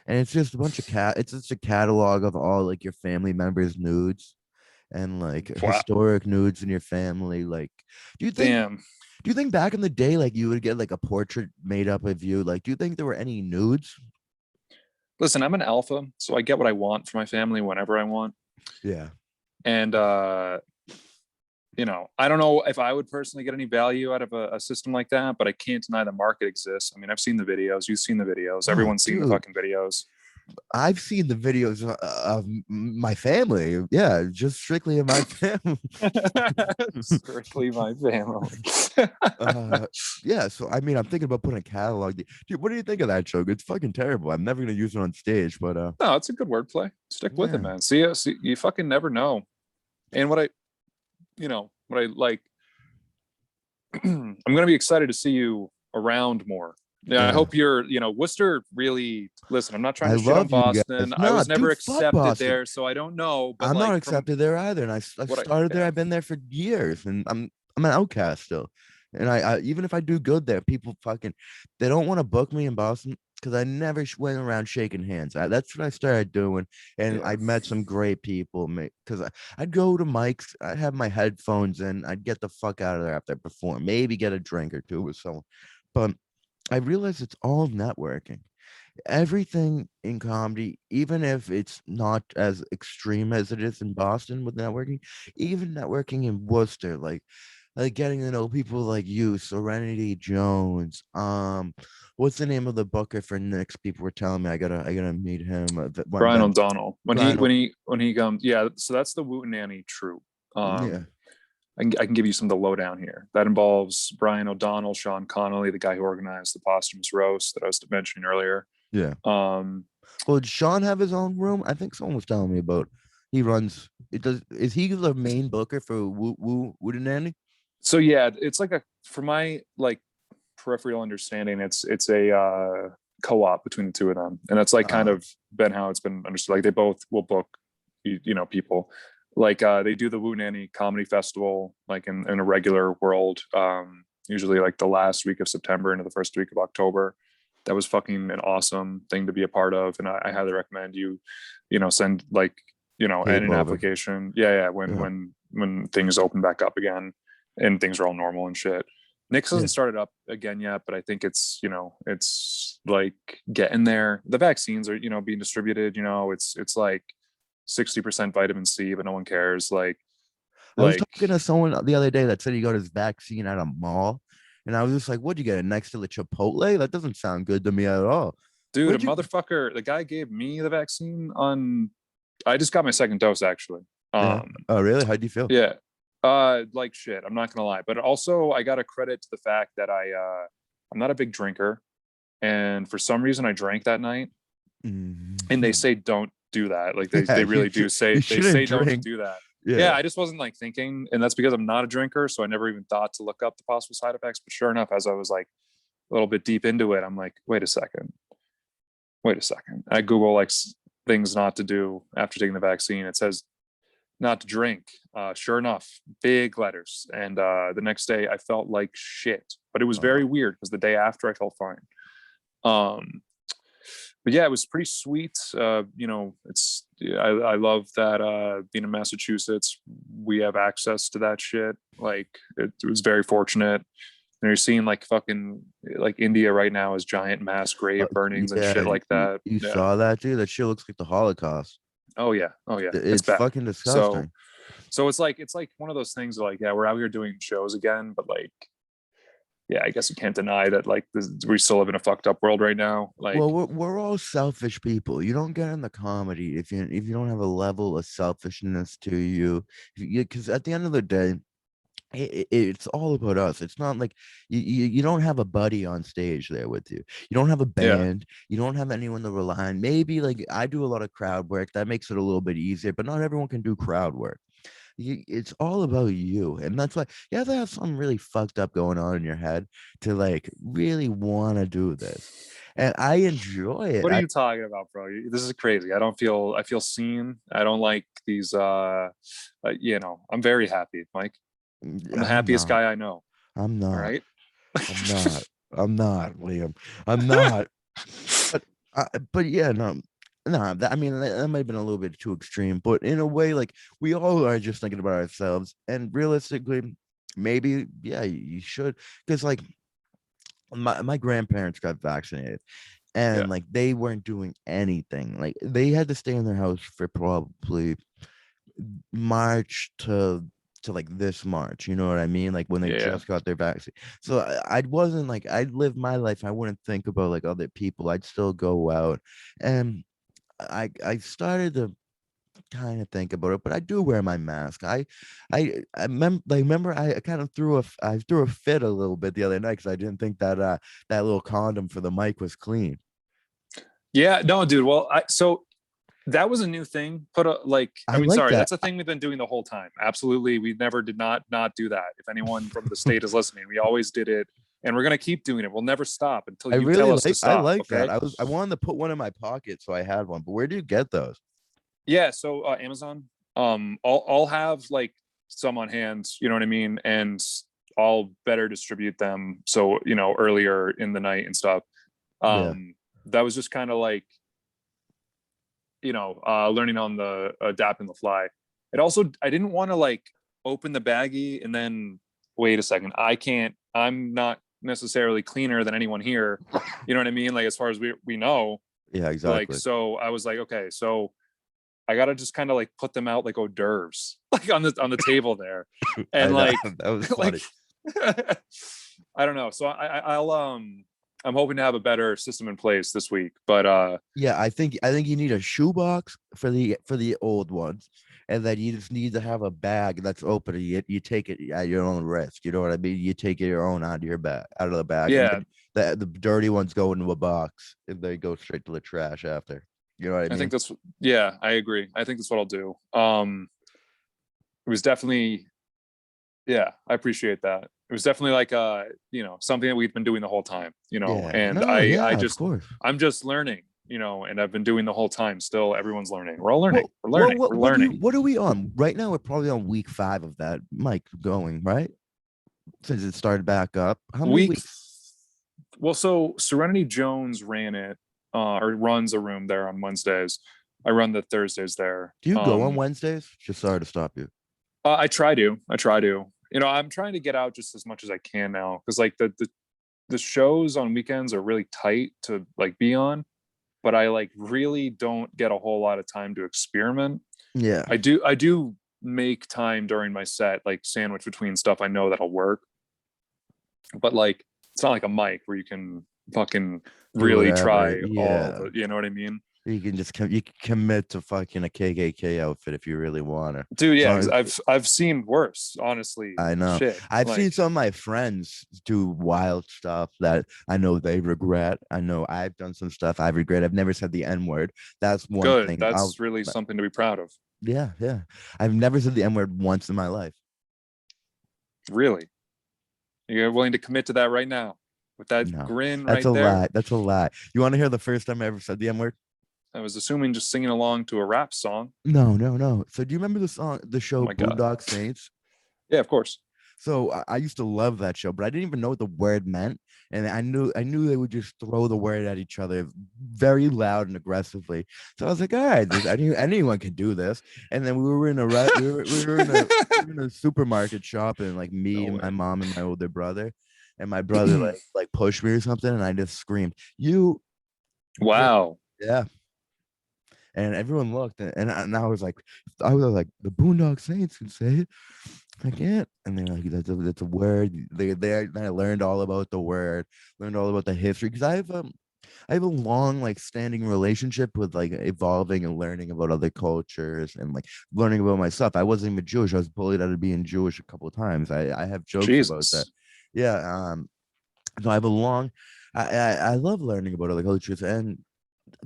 and it's just a bunch of It's just a catalog of all like your family members' nudes, and like historic nudes in your family. Like, do you think back in the day, like you would get like a portrait made up of you? Like, do you think there were any nudes? Listen, I'm an alpha, so I get what I want for my family whenever I want. Yeah. And, you know, I don't know if I would personally get any value out of a system like that, but I can't deny the market exists. I mean, I've seen the videos. You've seen the videos. Everyone's seen the fucking videos. I've seen the videos of my family. Yeah, just strictly in my family. Strictly my family. Yeah. So I mean, I'm thinking about putting a catalog. Dude, what do you think of that joke? It's fucking terrible. I'm never gonna use it on stage, but No, it's a good wordplay. Stick with it, yeah. man. See, you fucking never know. And what I like, I'm gonna be excited to see you around more. Yeah, I hope you're, Worcester really, listen, I'm not trying I to shit on love you Boston. guys. I No, was never dude, fuck accepted Boston. there, so I don't know. But I'm not like from accepted there either, and I've what I started there. yeah, I've been there for years, and I'm an outcast still. And I even if I do good there, people fucking they don't want to book me in Boston because I never went around shaking hands. That's what I started doing, and yeah, I met some great people. Because I'd go to Mike's, I'd have my headphones in, I'd get the fuck out of there after I perform, maybe get a drink or two with someone. But I realized it's all networking. Everything in comedy, even if it's not as extreme as it is in Boston with networking, even networking in Worcester, like getting to know people like you, Serenity Jones. What's the name of the booker for Knicks? People were telling me I gotta meet him. Brian O'Donnell. When he Brian, when he comes, yeah. So that's the Wooten Nanny troupe. yeah, I can give you some of the lowdown here. That involves Brian O'Donnell, Sean Connolly, the guy who organized the posthumous roast that I was mentioning earlier. yeah. Um, Well, did Sean have his own room? I think someone was telling me about. He runs. It does. Is he the main booker for Wooden? so yeah, it's like for my like peripheral understanding, it's a co-op between the two of them, and that's like kind of been how it's been understood. Like they both will book, people. Like they do the Wu Nanny Comedy Festival, like in a regular world, usually like the last week of September into the first week of October. That was fucking an awesome thing to be a part of, and I highly recommend you, send like Cape an over. application. Yeah, Yeah. when things open back up again, and things are all normal and shit. Nick's Yeah. hasn't started up again yet, but I think it's like getting there. The vaccines are, being distributed, it's like 60% vitamin C, but no one cares. I was Like, talking to someone the other day that said he got his vaccine at a mall, and I was just like, "What'd you get it next to the Chipotle? That doesn't sound good to me at all." dude, a Where'd you? motherfucker, the guy gave me the vaccine I just got my second dose actually. Yeah. Oh, really? How'd you feel? Yeah. Like shit, I'm not gonna lie. But also I gotta credit to the fact that I'm not a big drinker. And for some reason I drank that night. And they Mhm. say don't do that. Like Yeah, they really do you say they shouldn't say don't drink. do that. Yeah, Yeah. I just wasn't like thinking, and that's because I'm not a drinker, so I never even thought to look up the possible side effects. But sure enough, as I was like a little bit deep into it, I'm like, wait a second. I Google like things not to do after taking the vaccine. It says not to drink. Sure enough, big letters. And the next day I felt like shit, but it was very weird because the day after I felt fine. But yeah, it was pretty sweet. I love that being in Massachusetts, we have access to that shit. Like it was very fortunate. And you're seeing like fucking like India right now is giant mass grave burnings and Yeah, shit like that. you Yeah. saw that too? That shit looks like the Holocaust. Oh yeah. Oh yeah. It's It's bad. fucking So disgusting. it's like one of those things like, yeah, we're out here doing shows again, but like, yeah, I guess you can't deny that like we still live in a fucked up world right now. Like, Well, we're all selfish people. You don't get in the comedy if you don't have a level of selfishness to you. Because at the end of the day, it's all about us. It's not like you don't have a buddy on stage there with you. You don't have a yeah, band. You don't have anyone to rely on. Maybe like I do a lot of crowd work. That makes it a little bit easier, but not everyone can do crowd work. It's all about you, and that's why you have to have something really fucked up going on in your head to like really want to do this. And I enjoy it. what are you talking about, bro? This is crazy. I feel seen. I don't like these I'm very happy, Mike. I'm the I'm happiest not. guy I know. I'm All not. right. I'm not. I'm not, Liam. I'm not. But but yeah, no. I mean, that might have been a little bit too extreme, but in a way, like we all are just thinking about ourselves, and realistically, maybe yeah, you should, because like my grandparents got vaccinated, Yeah. and like they weren't doing anything. Like they had to stay in their house for probably March to like this March, you know what I mean? Like when they Yeah. just got their vaccine. So I wasn't like I'd live my life. I wouldn't think about like other people. I'd still go out. And I started to kind of think about it, but I do wear my mask. Remember I kind of threw a fit a little bit the other night because I didn't think that that little condom for the mic was clean. Yeah, no, dude. Well, so that was a new thing. I like Sorry, that. that's a thing we've been doing the whole time. Absolutely, we never did not do that. If anyone from the state is listening, we always did it, and we're gonna keep doing it. We'll never stop until you tell us to stop. I like okay? that. I wanted to put one in my pocket, so I had one. But where do you get those? Yeah, so Amazon. I'll have like some on hand. You know what I mean, and I'll better distribute them. So earlier in the night and stuff. Yeah. That was just kind of like learning on the adapt in the fly. I didn't want to like open the baggie and then wait a second. I'm not necessarily cleaner than anyone here. You know what I mean? Like, as far as we know. Yeah, exactly. Like, so I was like, okay, so I gotta just kind of like put them out like hors d'oeuvres, like on the table there. And like that was funny. Like, I don't know. So I'm hoping to have a better system in place this week. But yeah, I think you need a shoebox for the old ones, and then you just need to have a bag that's open. And you take it at your own risk. You know what I mean? You take it your own out of the bag. Yeah. The dirty ones go into a box, and they go straight to the trash after. You know what I mean? I think I agree. I think that's what I'll do. It was definitely, yeah, I appreciate that. It was definitely like something that we've been doing the whole time, Yeah. and No, of course. I'm just learning, and I've been doing the whole time. Still, everyone's learning. We're all learning. We're learning. What are we on right now? We're probably on week 5 of that mic going, right? Since it started back up. How many weeks? Well, so Serenity Jones ran it, or runs a room there on Wednesdays. I run the Thursdays there. Do you go on Wednesdays? Just sorry to stop you. I try to. I'm trying to get out just as much as I can now, because like the shows on weekends are really tight to like be on, but I like really don't get a whole lot of time to experiment. Yeah. I do make time during my set, like sandwich between stuff I know that'll work. But like, it's not like a mic where you can fucking really try all you know what I mean? You can just commit to fucking a KKK outfit if you really want to. Dude, yeah, I've seen worse, honestly. I know. Shit. I've seen some of my friends do wild stuff that I know they regret. I know I've done some stuff I regret. I've never said the N-word. That's one thing. That's really something to be proud of. Yeah, yeah. I've never said the N-word once in my life. Really? You're willing to commit to that right now with that grin right there? That's a lie. That's a lie. You want to hear the first time I ever said the N-word? I was assuming just singing along to a rap song. No. So do you remember the show Boondock Saints? Yeah, of course. So I used to love that show, but I didn't even know what the word meant. And I knew they would just throw the word at each other very loud and aggressively. So I was like, all right, anyone can do this. And then we were in a supermarket shopping, like me and my mom and my older brother. And my brother like pushed me or something, and I just screamed, "You!" Wow. Yeah. And everyone looked, and I was like, the Boondock Saints can say it. I can't. And they're like, that's a word. I learned all about the word, learned all about the history, because I have a long like standing relationship with like evolving and learning about other cultures and like learning about myself. I wasn't even Jewish. I was bullied out of being Jewish a couple of times. I have jokes about that. Yeah. So I have a long. I love learning about other cultures, and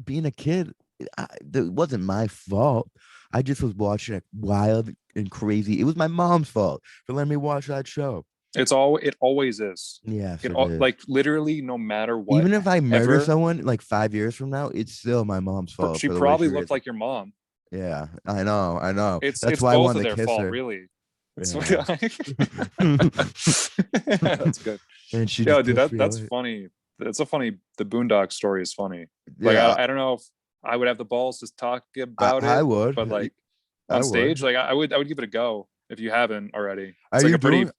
being a kid, it wasn't my fault. I just was watching it wild and crazy. It was my mom's fault for letting me watch that show. It always is. Yeah. Like literally, no matter what. Even if I murder someone like 5 years from now, it's still my mom's fault. She probably looked like your mom. Yeah, I know. That's why I wanted to kiss fault, her. Really. Yeah. That's good. And she dude, that's funny. That's the Boondock story is funny. Like, yeah. I don't know if I would have the balls to talk about it. I would, but like on stage, like I would give it a go if you haven't already. It's like a pretty.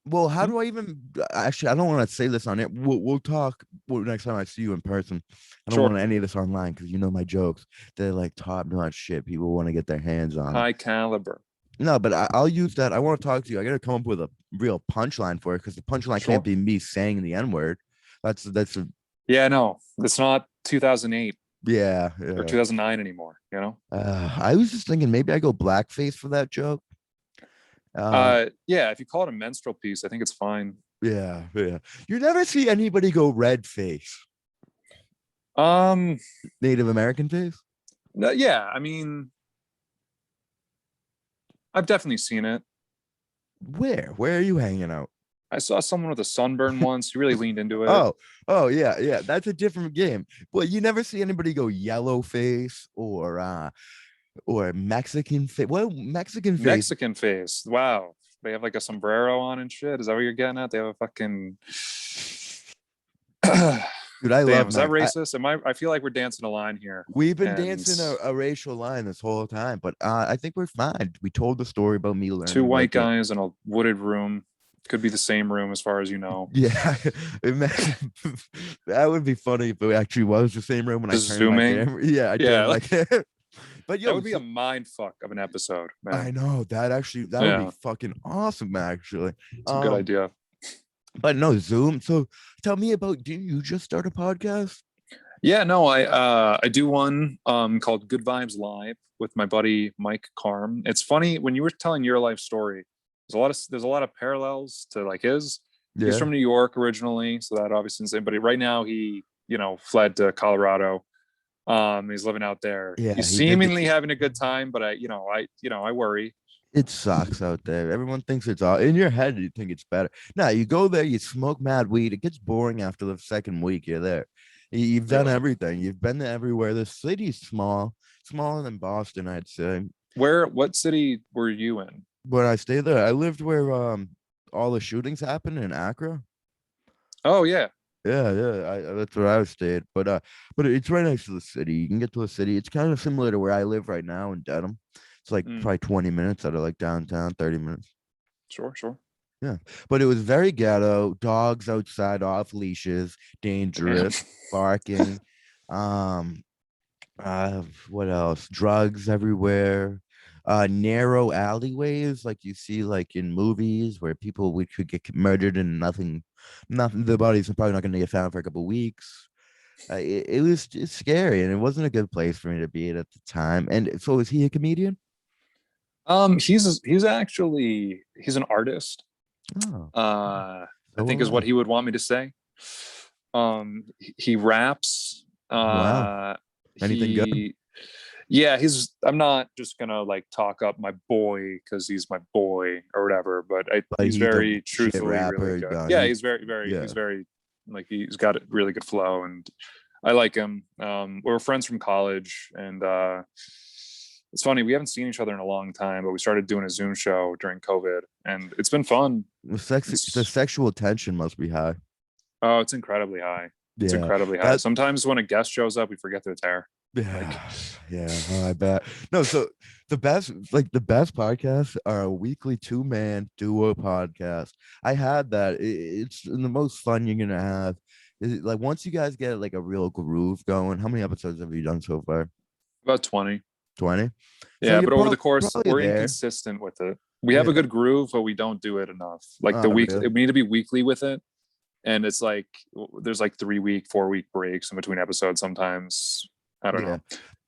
Well, how do I even? Actually, I don't want to say this on it. We'll talk next time I see you in person. I don't want any of this online because my jokes. They're like top-notch shit. People want to get their hands on. High caliber. No, but I'll use that. I want to talk to you. I got to come up with a real punchline for it, because the punchline can't be me saying the N-word. That's yeah, no, it's not 2008. Yeah, or 2009 anymore, you know? I was just thinking maybe I go blackface for that joke. Yeah, if you call it a menstrual piece, I think it's fine. Yeah. You never see anybody go red face. Um, Native American face? yeah, I mean, I've definitely seen it. Where? Where are you hanging out? I saw someone with a sunburn once. He really leaned into it. Oh, yeah. That's a different game. Well, you never see anybody go yellow face or Mexican face. Well, Mexican face. Mexican face. Wow. They have like a sombrero on and shit. Is that what you're getting at? They have a fucking Dude, I damn, love is that racist? I feel like we're dancing a line here. We've been And dancing a racial line this whole time, but I think we're fine. We told the story about me learning. Two white guys in a wooded room. Could be the same room as far as you know. Yeah, that would be funny if it actually was the same room when Just I turned my zooming. camera. Yeah, I turned my camera. But that would be a mind fuck of an episode, man. I know that would be fucking awesome, actually. It's a good idea. But no, Zoom. So tell me about, did you just start a podcast? Yeah, no, I do one called Good Vibes Live with my buddy Mike Carm. It's funny when you were telling your life story, there's a lot of parallels to like his. Yeah. He's from New York originally, so that obviously insane. But right now he, fled to Colorado. He's living out there. Yeah, he's seemingly having a good time, but I worry. It sucks out there. Everyone thinks it's all in your head. You think it's better. No, you go there, you smoke mad weed. It gets boring after the second week you're there. You've done everything. You've been to everywhere. The city's small, smaller than Boston, I'd say. What city were you in? When I stayed there, I lived where all the shootings happened in Accra. Oh yeah. Yeah. That's where I stayed. But it's right next to the city. You can get to the city. It's kind of similar to where I live right now in Dedham. It's like probably 20 minutes out of like downtown, 30 minutes. Sure. Yeah, but it was very ghetto. Dogs outside off leashes, dangerous, barking. What else? Drugs everywhere. Narrow alleyways like you see like in movies where people could get murdered and nothing. The bodies are probably not going to get found for a couple of weeks. It's scary, and it wasn't a good place for me to be at the time. And so, is he a comedian? He's actually an artist. Oh. I think is what he would want me to say. He raps. Wow. Anything good? Yeah, I'm not just gonna like talk up my boy because he's my boy or whatever, but he's very truthfully really good. Yeah, he's very like he's got a really good flow, and I like him. We're friends from college, and it's funny, we haven't seen each other in a long time, but we started doing a Zoom show during COVID, and it's been fun. The sexual tension must be high. Oh, it's incredibly high. It's incredibly high. Sometimes when a guest shows up, we forget that it's there. I bet. No, so the best podcasts are a weekly 2-man duo podcast. I had that. It's the most fun you're gonna have. Is it like once you guys get like a real groove going? How many episodes have you done so far? About 20. 20. Yeah, but over the course, we're inconsistent with it. We have a good groove, but we don't do it enough. Like we need to be weekly with it. And it's like there's like 3-week, 4-week breaks in between episodes sometimes. I don't know.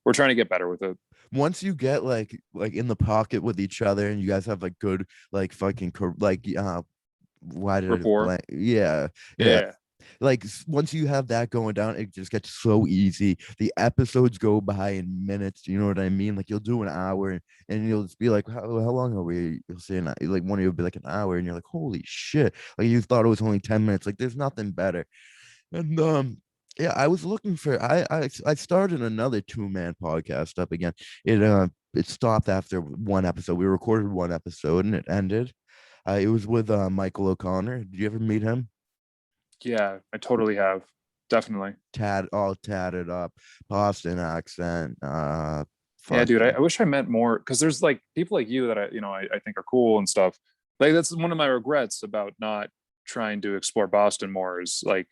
We're trying to get better with it. Once you get like in the pocket with each other and you guys have like good like fucking like why did rapport? Yeah. Like once you have that going down, it just gets so easy. The episodes go by in minutes. You know what I mean? Like you'll do an hour and you'll just be like, how long are we? You'll say like one of you will be like an hour and you're like, holy shit. Like you thought it was only 10 minutes. Like there's nothing better. And yeah, I was looking for I started another 2-man podcast up again. It stopped after one episode. We recorded one episode and it ended. It was with Michael O'Connor. Did you ever meet him? Yeah, I totally have. Definitely. All tatted up, Boston accent. Yeah, dude, I wish I met more because there's like people like you that I think are cool and stuff. Like that's one of my regrets about not trying to explore Boston more is like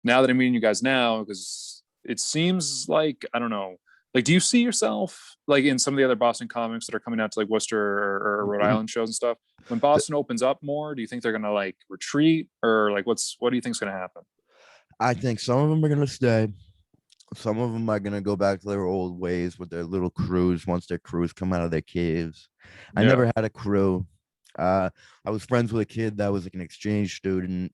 now that I'm meeting you guys now, because it seems like, I don't know, like, do you see yourself like in some of the other Boston comics that are coming out to like Worcester or Rhode Island shows and stuff? When Boston opens up more, do you think they're going to like retreat or like what do you think's going to happen? I think some of them are going to stay. Some of them are gonna go back to their old ways with their little crews once their crews come out of their caves. I Yeah. never had a crew. I was friends with a kid that was like an exchange student.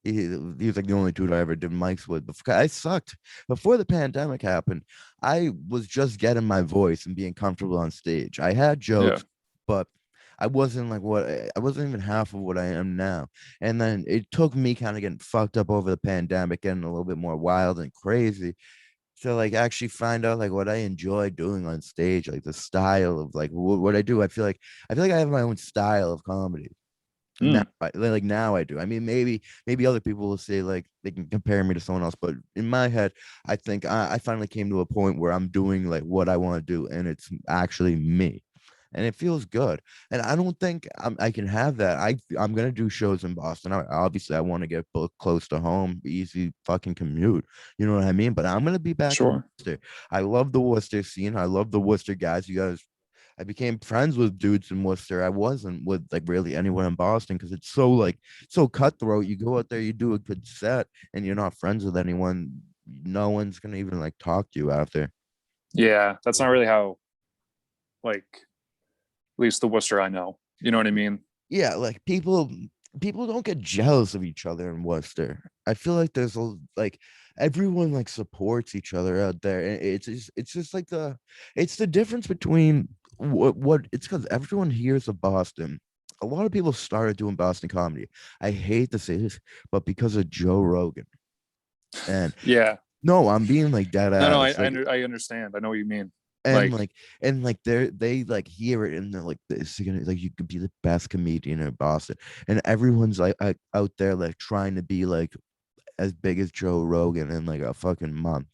He was like the only dude I ever did mics with. I sucked before the pandemic happened. I was just getting my voice and being comfortable on stage. I had Yeah. jokes, but I wasn't like what I wasn't even half of what I am now. And then it took me kind of getting fucked up over the pandemic, getting a little bit more wild and crazy to like actually find out like what I enjoy doing on stage, like the style of like what I do. I feel like I have my own style of comedy now. Mm, Like now I do. I mean, maybe other people will say like they can compare me to someone else, but in my head, I think I finally came to a point where I'm doing like what I want to do, and it's actually me. And it feels good, and I don't think I can have that. I'm gonna do shows in Boston. Obviously, I want to get booked close to home, easy fucking commute. You know what I mean? But I'm gonna be back in sure. Worcester. I love the Worcester scene. I love the Worcester guys. You guys, I became friends with dudes in Worcester. I wasn't with like really anyone in Boston because it's so like so cutthroat. You go out there, you do a good set, and you're not friends with anyone. No one's gonna even like talk to you after. Yeah, that's not really how, like, at least the Worcester I know. You know what I mean? Yeah, like people don't get jealous of each other in Worcester. I feel like there's a like everyone like supports each other out there. And it's just like it's the difference between what it's because everyone hears of Boston. A lot of people started doing Boston comedy. I hate to say this, but because of Joe Rogan. And Yeah. no, I'm being like dead No, no, ass. Like I understand. I know what you mean. and Like, like they like hear it and they're like this is gonna like you could be the best comedian in Boston, and everyone's like out there like trying to be like as big as Joe Rogan in like a fucking month.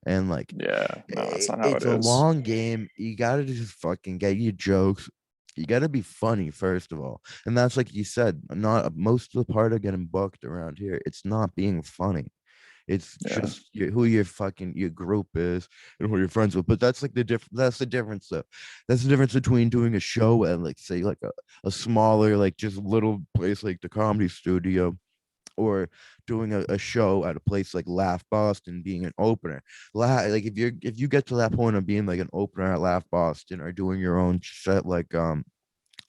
And like yeah, no, that's not how it it's a is. long game. You gotta just fucking get your jokes. You gotta be funny first of all, and that's like you said. Not most of the part of getting booked around here. It's not being funny. It's Yeah. just who your group is and who you're friends with. But that's like the difference. That's the difference, though. That's the difference between doing a show and like say like a smaller like just little place like the Comedy Studio, or doing a show at a place like Laugh Boston, being an opener. Like if you get to that point of being like an opener at Laugh Boston or doing your own set like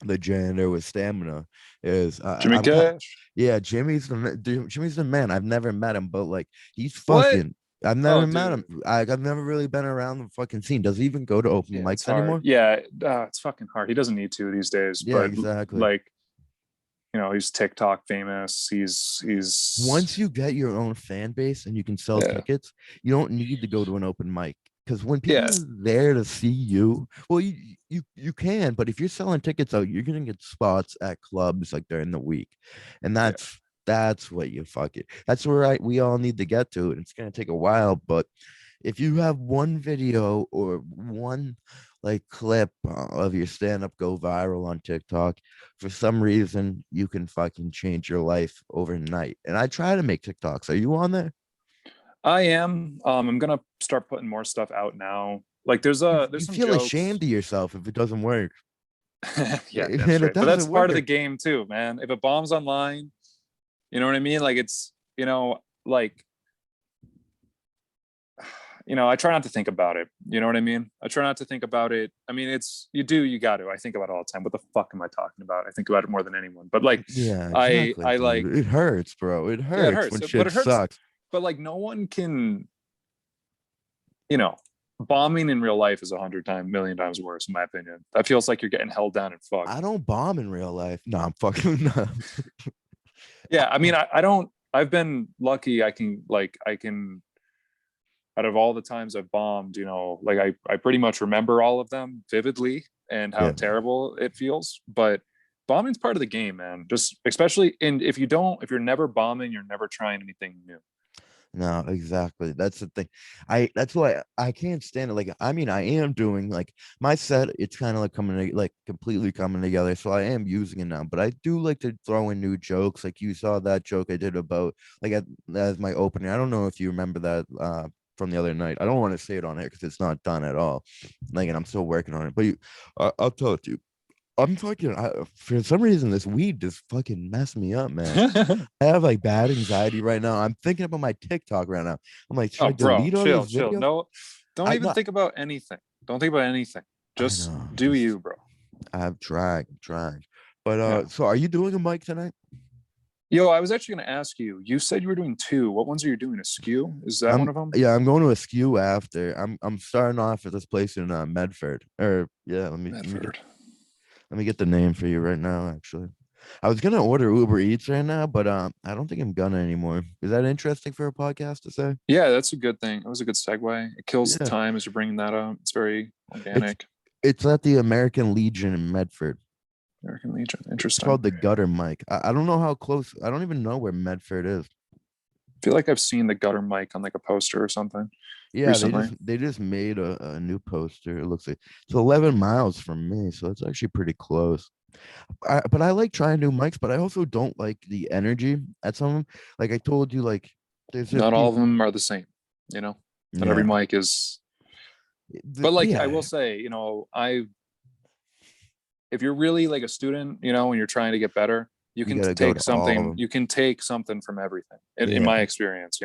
the janitor with stamina is Jimmy I'm kind Cash. yeah, Jimmy's the man. I've never met him, but like he's What? fucking I've Oh, never met him. dude. I've never really been around the fucking scene. Does he even go to open Yeah, it's mics hard. anymore? Yeah, it's fucking hard. He doesn't need to these days, Yeah, but exactly. like, he's TikTok famous. He's Once you get your own fan base and you can sell yeah. tickets, you don't need to go to an open mic. Because when Yeah. people are there to see you, well, you can, but if you're selling tickets out, you're gonna get spots at clubs like during the week, and Yeah. that's what you fuck it. That's where we all need to get to, and it's gonna take a while. But if you have one video or one like clip of your stand up go viral on TikTok, for some reason you can fucking change your life overnight. And I try to make TikToks. Are you on there? I am. I'm gonna start putting more stuff out now. Like there's You some feel jokes. ashamed of yourself if it doesn't work. Yeah, that's And it right. But that's doesn't part of the work. game too, man. If it bombs online, you know what I mean? Like like I try not to think about it. You know what I mean? I try not to think about it. I mean, you got to. I think about it all the time. What the fuck am I talking about? I think about it more than anyone. But like, Yeah, I exactly, I dude. like, It hurts, bro. It yeah, it hurts hurts, when but shit it hurts. sucks. But like, no one can, you know, bombing in real life is 100 times, million times worse, in my opinion. That feels like you're getting held down and fucked. I don't bomb in real life. No, I'm fucking no. Yeah, I mean, I don't. I've been lucky. I can out of all the times I've bombed, like I pretty much remember all of them vividly and how Yeah. terrible it feels. But bombing's part of the game, man. Just especially if you're never bombing, you're never trying anything new. No, exactly. That's the thing. That's why I can't stand it. Like, I mean, I am doing like my set, it's kind of like like completely coming together. So I am using it now, but I do like to throw in new jokes. Like you saw that joke I did about like as my opening. I don't know if you remember that from the other night. I don't want to say it on here because it's not done at all. Like, and I'm still working on it. But I'll tell it to you. I'm fucking. For some reason, this weed just fucking messed me up, man. I have like bad anxiety right now. I'm thinking about my TikTok right now. I'm like, should Oh, I bro, delete all chill, those chill. videos? No, don't I even know. think about anything. Don't think about anything. I Just know. do you, bro. I've tried. But Yeah. so are you doing a mic tonight? Yo, I was actually going to ask you. You said you were doing two. What ones are you doing? A skew? Is that one of them? I'm going to a skew after. I'm starting off at this place in Medford. Or yeah, Medford. let me get the name for you right now. Actually, I was gonna order Uber Eats right now, but I don't think I'm gonna anymore. Is that interesting for a podcast to say? Yeah, that's a good thing. It was a good segue. It kills the Yeah, time as you're bringing that up. It's very it's organic. it's at the American Legion in Medford. American Legion. It's Interesting. called the Gutter Mic. I don't know how close. I don't even know where Medford is. I feel like I've seen the gutter mic on like a poster or something Yeah, recently. they just made a new poster. It looks like it's 11 miles from me, so it's actually pretty close. But I like trying new mics, but I also don't like the energy at some of them. Like I told you, like there's just Not all of people. them are the same, you know? Not every Yeah, mic is, but like I will yeah, say, if you're really like a student, and you're trying to get better, you you can gotta go take to all of something, them. you can take something from everything in Yeah, my experience.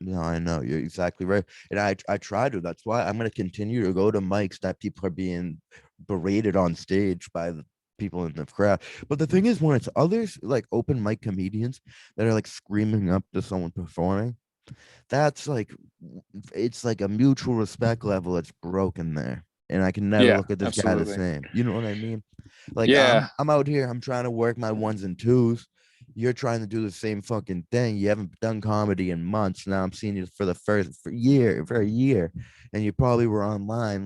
no, I know you're exactly right, and I try to. That's why I'm gonna continue to go to mics that people are being berated on stage by the people in the crowd. But the thing is, when it's others like open mic comedians that are like screaming up to someone performing, that's like it's like a mutual respect level that's broken there. And I can never Yeah, look at this guy the absolutely. same. You know what I mean? Like Yeah. I'm out here, I'm trying to work my ones and twos. You're trying to do the same fucking thing. You haven't done comedy in months. Now I'm seeing you for the for a year, and you probably were online.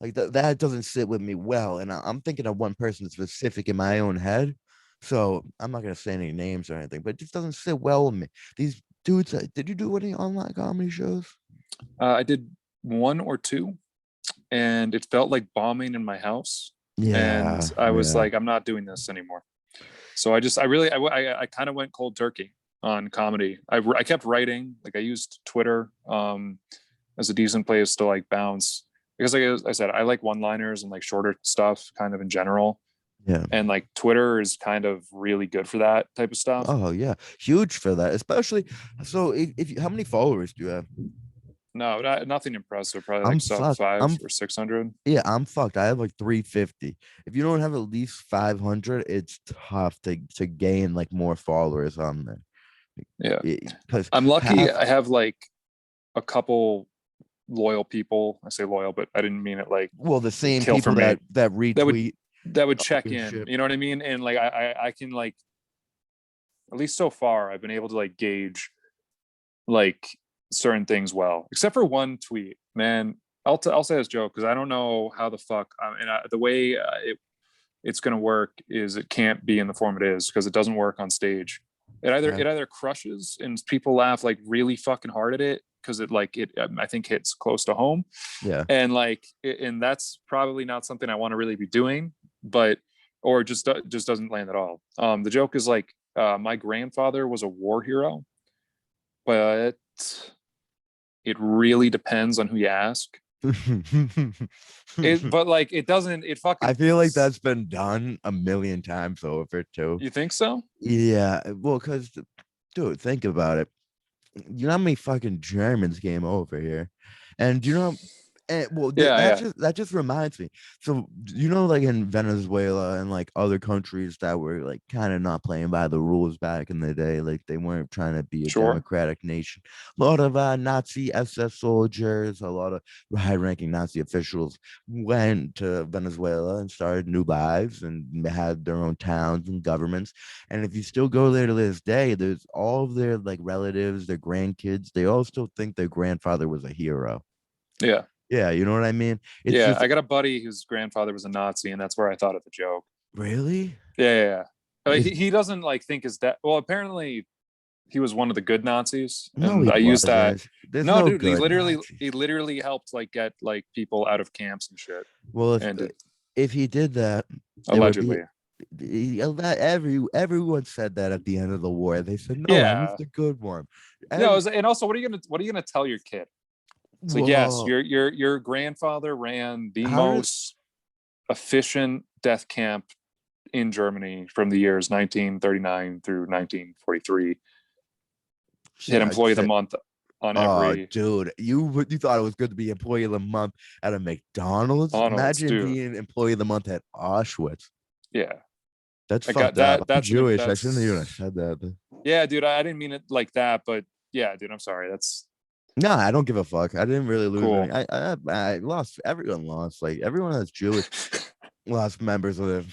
Like that doesn't sit with me well. And I'm thinking of one person specific in my own head. So I'm not gonna say any names or anything, but it just doesn't sit well with me. These dudes, did you do any online comedy shows? I did one or two, and it felt like bombing in my house. And Yeah, I was yeah. like, I'm not doing this anymore. So I kind of went cold turkey on comedy. I kept writing, like I used Twitter as a decent place to like bounce, because like I said, I like one-liners and like shorter stuff kind of in general. Yeah. And like Twitter is kind of really good for that type of stuff. Oh yeah, huge for that. Especially so if you, how many followers do you have? No, nothing impressive. Probably I'm like sub fucked. 5 or 600. Yeah, I'm fucked. I have like 350. If you don't have at least 500, it's tough to gain like more followers on there. Yeah, Because I'm lucky. half, I have like a couple loyal people. I say loyal, but I didn't mean it like well, the same kill for people me. that That would retweet check your in. shit. You know what I mean? And like I can like, at least so far I've been able to like gauge like certain things well, except for one tweet. Man, I'll say this joke because I don't know how the fuck the way it's gonna work is it can't be in the form it is because it doesn't work on stage. Yeah. It either crushes and people laugh like really fucking hard at it because it I think hits close to home, Yeah. and like and that's probably not something I want to really be doing, but or just doesn't land at all. The joke is like my grandfather was a war hero, but it really depends on who you ask. But like it doesn't. It I fucking. feel like that's been done a million times over too. You think so? Yeah, well, because dude, think about it. You know how many fucking Germans came over here, and you know, and well, Yeah, yeah, that just reminds me. So like in Venezuela and like other countries that were like kind of not playing by the rules back in the day, like they weren't trying to be a sure. democratic nation. A lot of Nazi SS soldiers, a lot of high-ranking Nazi officials went to Venezuela and started new lives and had their own towns and governments. And if you still go there to this day, there's all of their like relatives, their grandkids, they all still think their grandfather was a hero. Yeah, Yeah, you know what I mean? It's yeah. just I got a buddy whose grandfather was a Nazi, and that's where I thought of the joke. really. Yeah, yeah, yeah. Like, It's, he doesn't like think his dad. Well, apparently he was one of the good Nazis, no, and he I used that. wasn't. There's No, no dude, good he Nazis. literally helped like get like people out of camps and shit, Well, and if he did that, there would be allegedly. everyone said that at the end of the war. They said, no, I was Yeah. the good one. No, Every, and also, what are you gonna tell your kid? It's like, yes, well, your grandfather ran the how does most efficient death camp in Germany from the years 1939 through 1943. Hit employee of the month on every. Dude, you thought it was good to be employee of the month at a McDonald's? Imagine dude. being employee of the month at Auschwitz. Yeah, that's fucked up. I'm Jewish. I shouldn't even have that's said that. yeah, dude. I didn't mean it like that, but yeah, dude. I'm sorry. That's No, I don't give a fuck. I didn't really lose cool. any. I lost. Everyone lost. Like everyone that's Jewish lost members of their.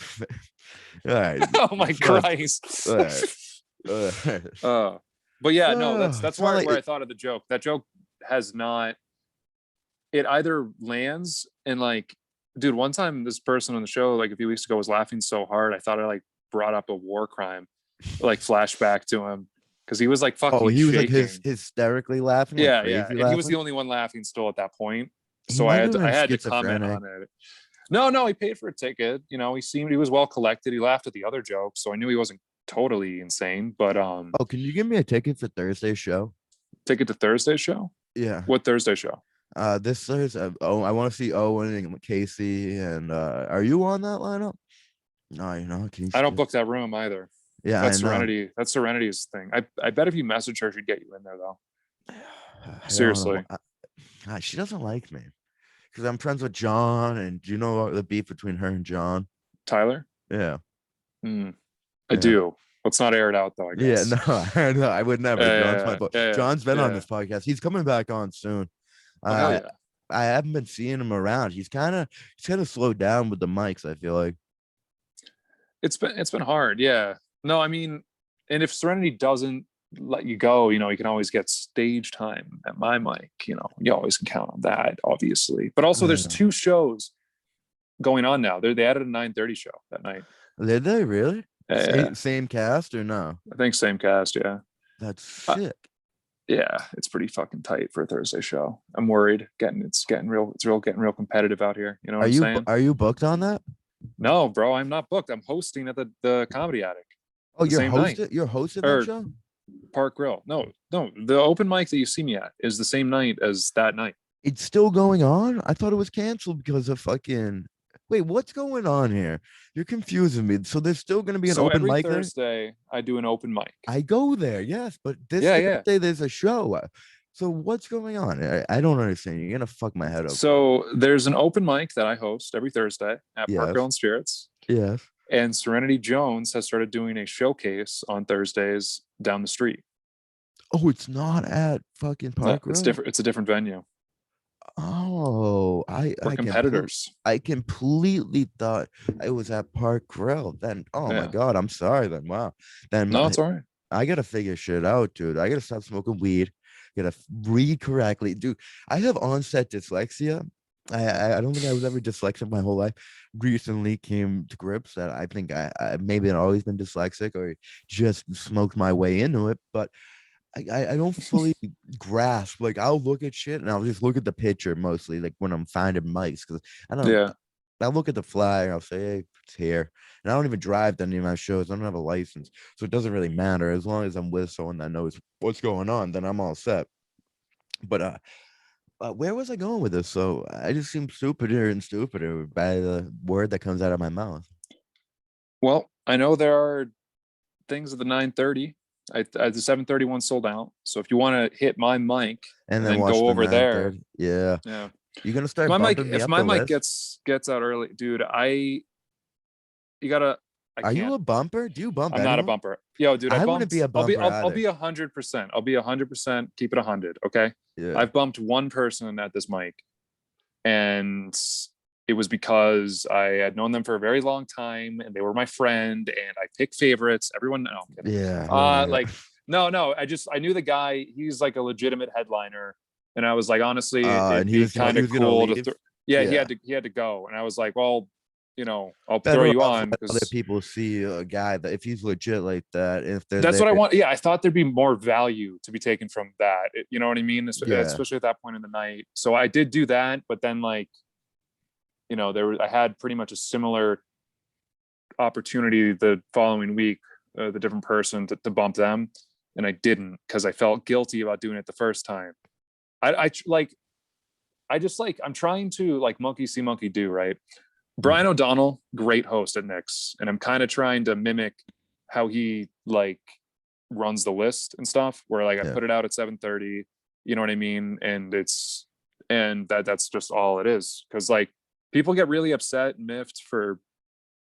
All right. Oh my Christ. All right. But yeah, no, that's it's where, not like I thought of the joke. That joke has not. It either lands and like, dude, one time this person on the show like a few weeks ago was laughing so hard I thought I like brought up a war crime, like flashback to him because he was like fucking. Oh, he was shaking. like hysterically laughing. Yeah, like crazy yeah, laughing. and he was the only one laughing still at that point. He So I might have had been to comment schizophrenic. on it. No, he paid for a ticket. You know, he was well collected. He laughed at the other jokes, so I knew he wasn't totally insane. But Oh, can you give me a ticket for Thursday's show? ticket to Thursday's show? Yeah. What Thursday show? This Thursday. Oh, I want to see Owen and Casey. And are you on that lineup? No, you're not. I don't book that room either. Yeah, That's I know. Serenity. That's Serenity's thing. I bet if you message her, she'd get you in there though. I Seriously. She doesn't like me because I'm friends with John, and do you know the beef between her and John? Tyler? Yeah. I do. Let's not air it out though, I guess. Yeah, no, I would never. John's my boy. John's been on this podcast. He's coming back on soon. Hell yeah. I haven't been seeing him around. He's kind of slowed down with the mics, I feel like. It's been hard, yeah. No, I mean, and if Serenity doesn't let you go, you know, you can always get stage time at my mic. You know, you always can count on that, obviously. But also, there's 2 shows going on now. They added a 9:30 show that night. Did they really? Yeah. Same cast or no? I think same cast. Yeah. That's sick. Yeah, it's pretty fucking tight for a Thursday show. I'm worried. It's getting real competitive out here. You know what I'm saying? Are you booked on that? No, bro, I'm not booked. I'm hosting at the Comedy Attic. Oh, you're hosting? You're hosting that show? Park Grill. No. The open mic that you see me at is the same night as that night. It's still going on? I thought it was canceled because of fucking. Wait, what's going on here? You're confusing me. So there's still going to be an open mic there? Thursday, I do an open mic. I go there, yes, but this Thursday there's a show. So what's going on? I don't understand. You're gonna fuck my head up. So there's an open mic that I host every Thursday at Park Grill and Spirits. Yes. And Serenity Jones has started doing a showcase on Thursdays down the street. Oh, it's not at fucking Park Grill? It's different. It's a different venue. Oh, we're competitors. I completely thought it was at Park Grill. Then, my God, I'm sorry. Then, wow. Then, no, it's all right. I gotta figure shit out, dude. I gotta stop smoking weed. Gotta read correctly, dude. I have onset dyslexia. I don't think I was ever dyslexic my whole life. Recently came to grips that I think I maybe I've always been dyslexic or just smoked my way into it, but I don't fully grasp. Like I'll look at shit and I'll just look at the picture mostly, like when I'm finding mics, because I don't. Yeah. I'll look at the flyer. I'll say, hey, it's here, and I don't even drive to any of my shows. I don't have a license, so it doesn't really matter as long as I'm with someone that knows what's going on. Then I'm all set. But where was I going with this? So I just seem stupider and stupider by the word that comes out of my mouth. Well, I know there are things at the 9:30. The 7:30 one sold out. So if you want to hit my mic and then go over there, yeah, you're gonna start my mic. bumping me If up my the mic list? gets out early, dude, you gotta. Are you a bumper? Do you bump? I'm not a bumper. Yo, dude, I wouldn't be a bumper. I'll be 100%. I'll be 100%. Keep it 100. Okay. Yeah. I've bumped one person at this mic, and it was because I had known them for a very long time, and they were my friend, and I pick favorites. Everyone, no, I'm kidding. Yeah. Like no. I knew the guy. He's like a legitimate headliner, and I was like, honestly, it'd be kind of cool to. He had to go, and I was like, well. You know, I'll throw you on. Other people see a guy that if he's legit like that, that's what I want. Yeah, I thought there'd be more value to be taken from that. You know what I mean? Especially at that point in the night. So I did do that, but then I had pretty much a similar opportunity the following week, the different person to bump them, and I didn't because I felt guilty about doing it the first time. I'm trying to like monkey see monkey do, right? Brian O'Donnell, great host at Knicks, and I'm kind of trying to mimic how he like runs the list and stuff. Where like I put it out at 7:30, you know what I mean, and that's just all it is. Because like people get really upset and miffed for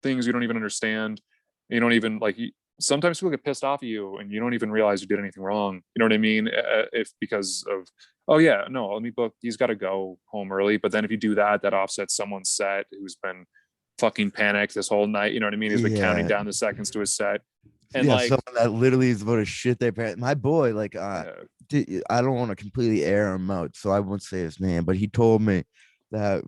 things you don't even understand. You don't even like. Sometimes people get pissed off at you, and you don't even realize you did anything wrong. You know what I mean? If because of oh yeah, no, let me book. He's got to go home early. But then if you do that, that offsets someone's set who's been fucking panicked this whole night. You know what I mean? He's been counting down the seconds to his set. And like someone that literally is about to shit their pants. My boy, like, I don't want to completely air him out, so I won't say his name, but he told me that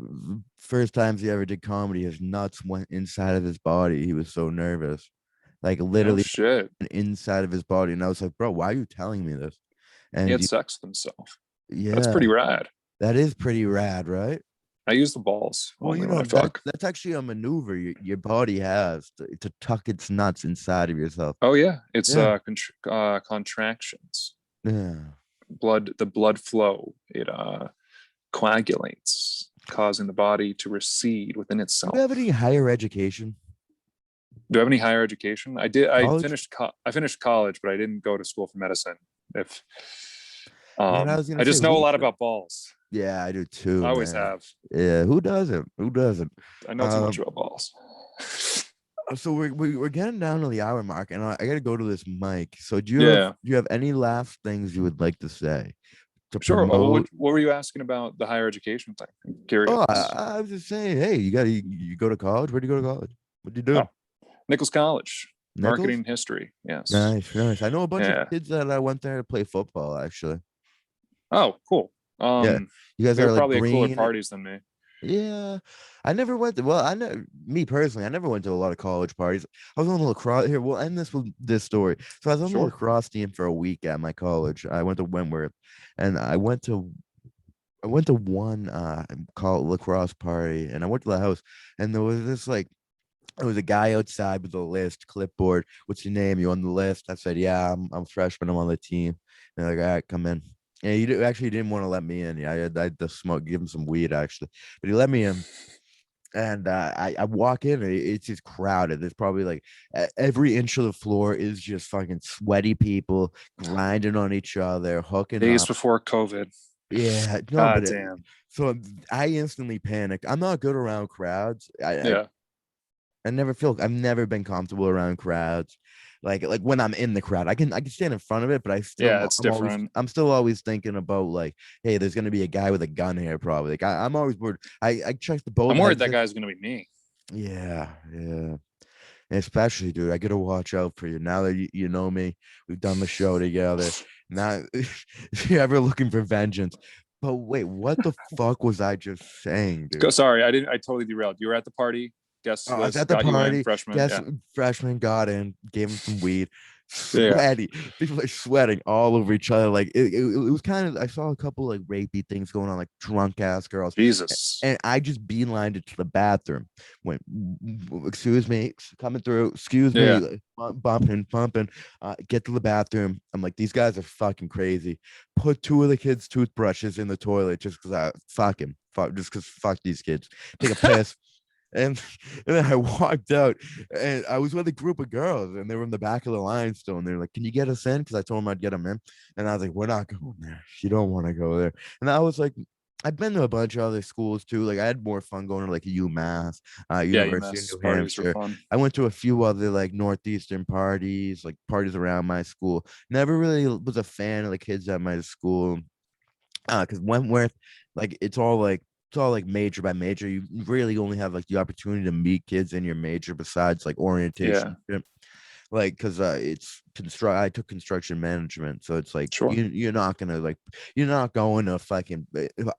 first times he ever did comedy, his nuts went inside of his body. He was so nervous, like literally inside of his body. And I was like, bro, why are you telling me this? And he had sex with himself. Yeah, that's pretty rad. That is pretty rad, right? I use the balls. Well, you know, that's actually a maneuver your body has to tuck its nuts inside of yourself. Oh yeah, it's contractions. Yeah, the blood flow. It coagulates, causing the body to recede within itself. Do you have any higher education? Do I have any higher education? I did. I finished college, but I didn't go to school for medicine. I just know a lot about balls. Yeah, I do too. I always have. Yeah, who doesn't? I know too much about balls. So we're getting down to the hour mark, and I got to go to this mic. So do you have any last things you would like to say? Sure. What were you asking about the higher education thing? I'm curious. Oh, I was just saying, hey, you go to college? Where'd you go to college? What'd you do? Oh, Nichols College. Marketing history. Yes. Nice. I know a bunch of kids that I went there to play football, actually. Oh, cool. Yeah, you guys are like probably at cooler parties than me. Yeah, I never went to. Well, me personally, I never went to a lot of college parties. I was on the lacrosse. Here, we'll end this with this story. So I was on the lacrosse team for a week at my college. I went to Wentworth, and I went to one called lacrosse party, and I went to the house, and there was this like. There was a guy outside with a list, clipboard. What's your name? You on the list? I said, yeah, I'm a freshman. I'm on the team. And they're like, all right, come in. Yeah, he didn't want to let me in. Yeah, I had to smoke, give him some weed actually, but he let me in. And I walk in, and it's just crowded. There's probably like every inch of the floor is just fucking sweaty people grinding on each other, hooking days up. Before COVID. Yeah, no, God damn. So I instantly panicked. I'm not good around crowds. I've never been comfortable around crowds. Like when I'm in the crowd, I can stand in front of it, but it's different. I'm still always thinking about like, hey, there's gonna be a guy with a gun here, probably. Like I'm always worried. I checked the boat. I'm worried that guy's gonna be me. Yeah. And especially, dude, I gotta watch out for you now that you know me. We've done the show together. Now, if you're ever looking for vengeance. But wait, what the fuck was I just saying, dude? Sorry, I totally derailed. You were at the party. Guest I was at the party. Freshman got in, gave him some weed. Sweaty. People are sweating all over each other. Like it was kind of. I saw a couple like rapey things going on, like drunk ass girls. Jesus. And I just beelined it to the bathroom. Went, excuse me, coming through. Excuse me, bumping. Get to the bathroom. I'm like, these guys are fucking crazy. Put two of the kids' toothbrushes in the toilet just because fuck these kids. Take a piss. And then I walked out, and I was with a group of girls, and they were in the back of the line still. And they're like, "Can you get us in?" Because I told them I'd get them in. And I was like, "We're not going there. You don't want to go there." And I was like, I've been to a bunch of other schools too. Like I had more fun going to like UMass, University of New Hampshire. I went to a few other like Northeastern parties, like parties around my school. Never really was a fan of the kids at my school, because Wentworth, like it's all like major by major. You really only have like the opportunity to meet kids in your major besides like orientation. Like because I took construction management, so it's like you're not going to fucking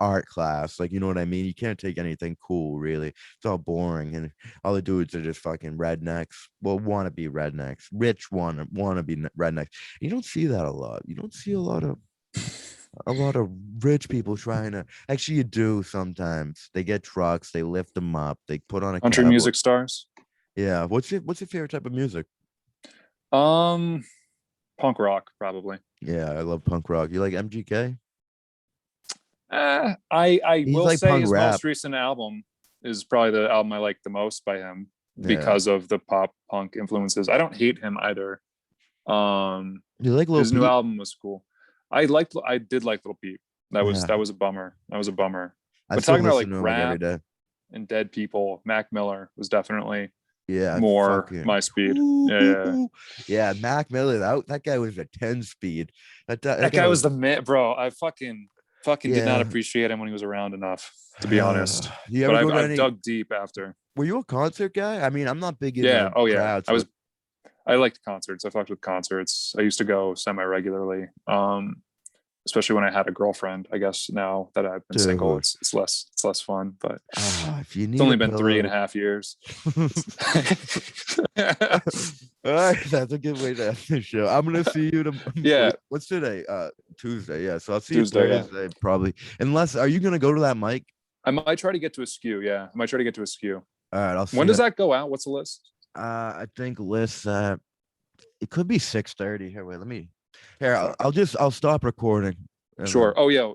art class, like, you know what I mean. You can't take anything cool, really. It's all boring, and all the dudes are just fucking rednecks. Well, want to be rednecks, rich want to be rednecks. You don't see that a lot. You don't see a lot of rich people trying to. Actually, you do sometimes. They get trucks, they lift them up, they put on a country music stars. Yeah. What's your favorite type of music? Punk rock, probably. Yeah, I love punk rock. You like MGK? I will say his most recent album is probably the album I like the most by him because of the pop punk influences. I don't hate him either. You like Lil His new Peep? album was cool. I did like Little Peep. That was a bummer. That was a bummer. I But still talking about like listen to him like every rap day. and dead people, Mac Miller was definitely Yeah, more fucking. my speed. Yeah. Yeah, Mac Miller. That guy was a 10 speed. That Guy was the man, bro. I fucking did not Yeah. appreciate him when he was around enough, to be honest. You But ever go to I've any? dug deep after. Were you a concert guy? I mean, I'm not big Yeah. into Oh yeah. crowds. I liked concerts. I fucked with concerts. I used to go semi-regularly. Especially when I had a girlfriend. I guess now that I've been single, it's less fun. But if you need it's only been 3.5 years. All right, that's a good way to end the show. I'm gonna see you Yeah. What's today? Tuesday. Yeah, so I'll see Tuesday, you Thursday probably. Unless, are you gonna go to that mic? I might try to get to a skew. Yeah, I might try to get to a skew. All right, I'll see. When does that go out? What's the list? I think list. It could be 6:30. Here, wait. Let me. Here, I'll stop recording. Sure. Oh yeah.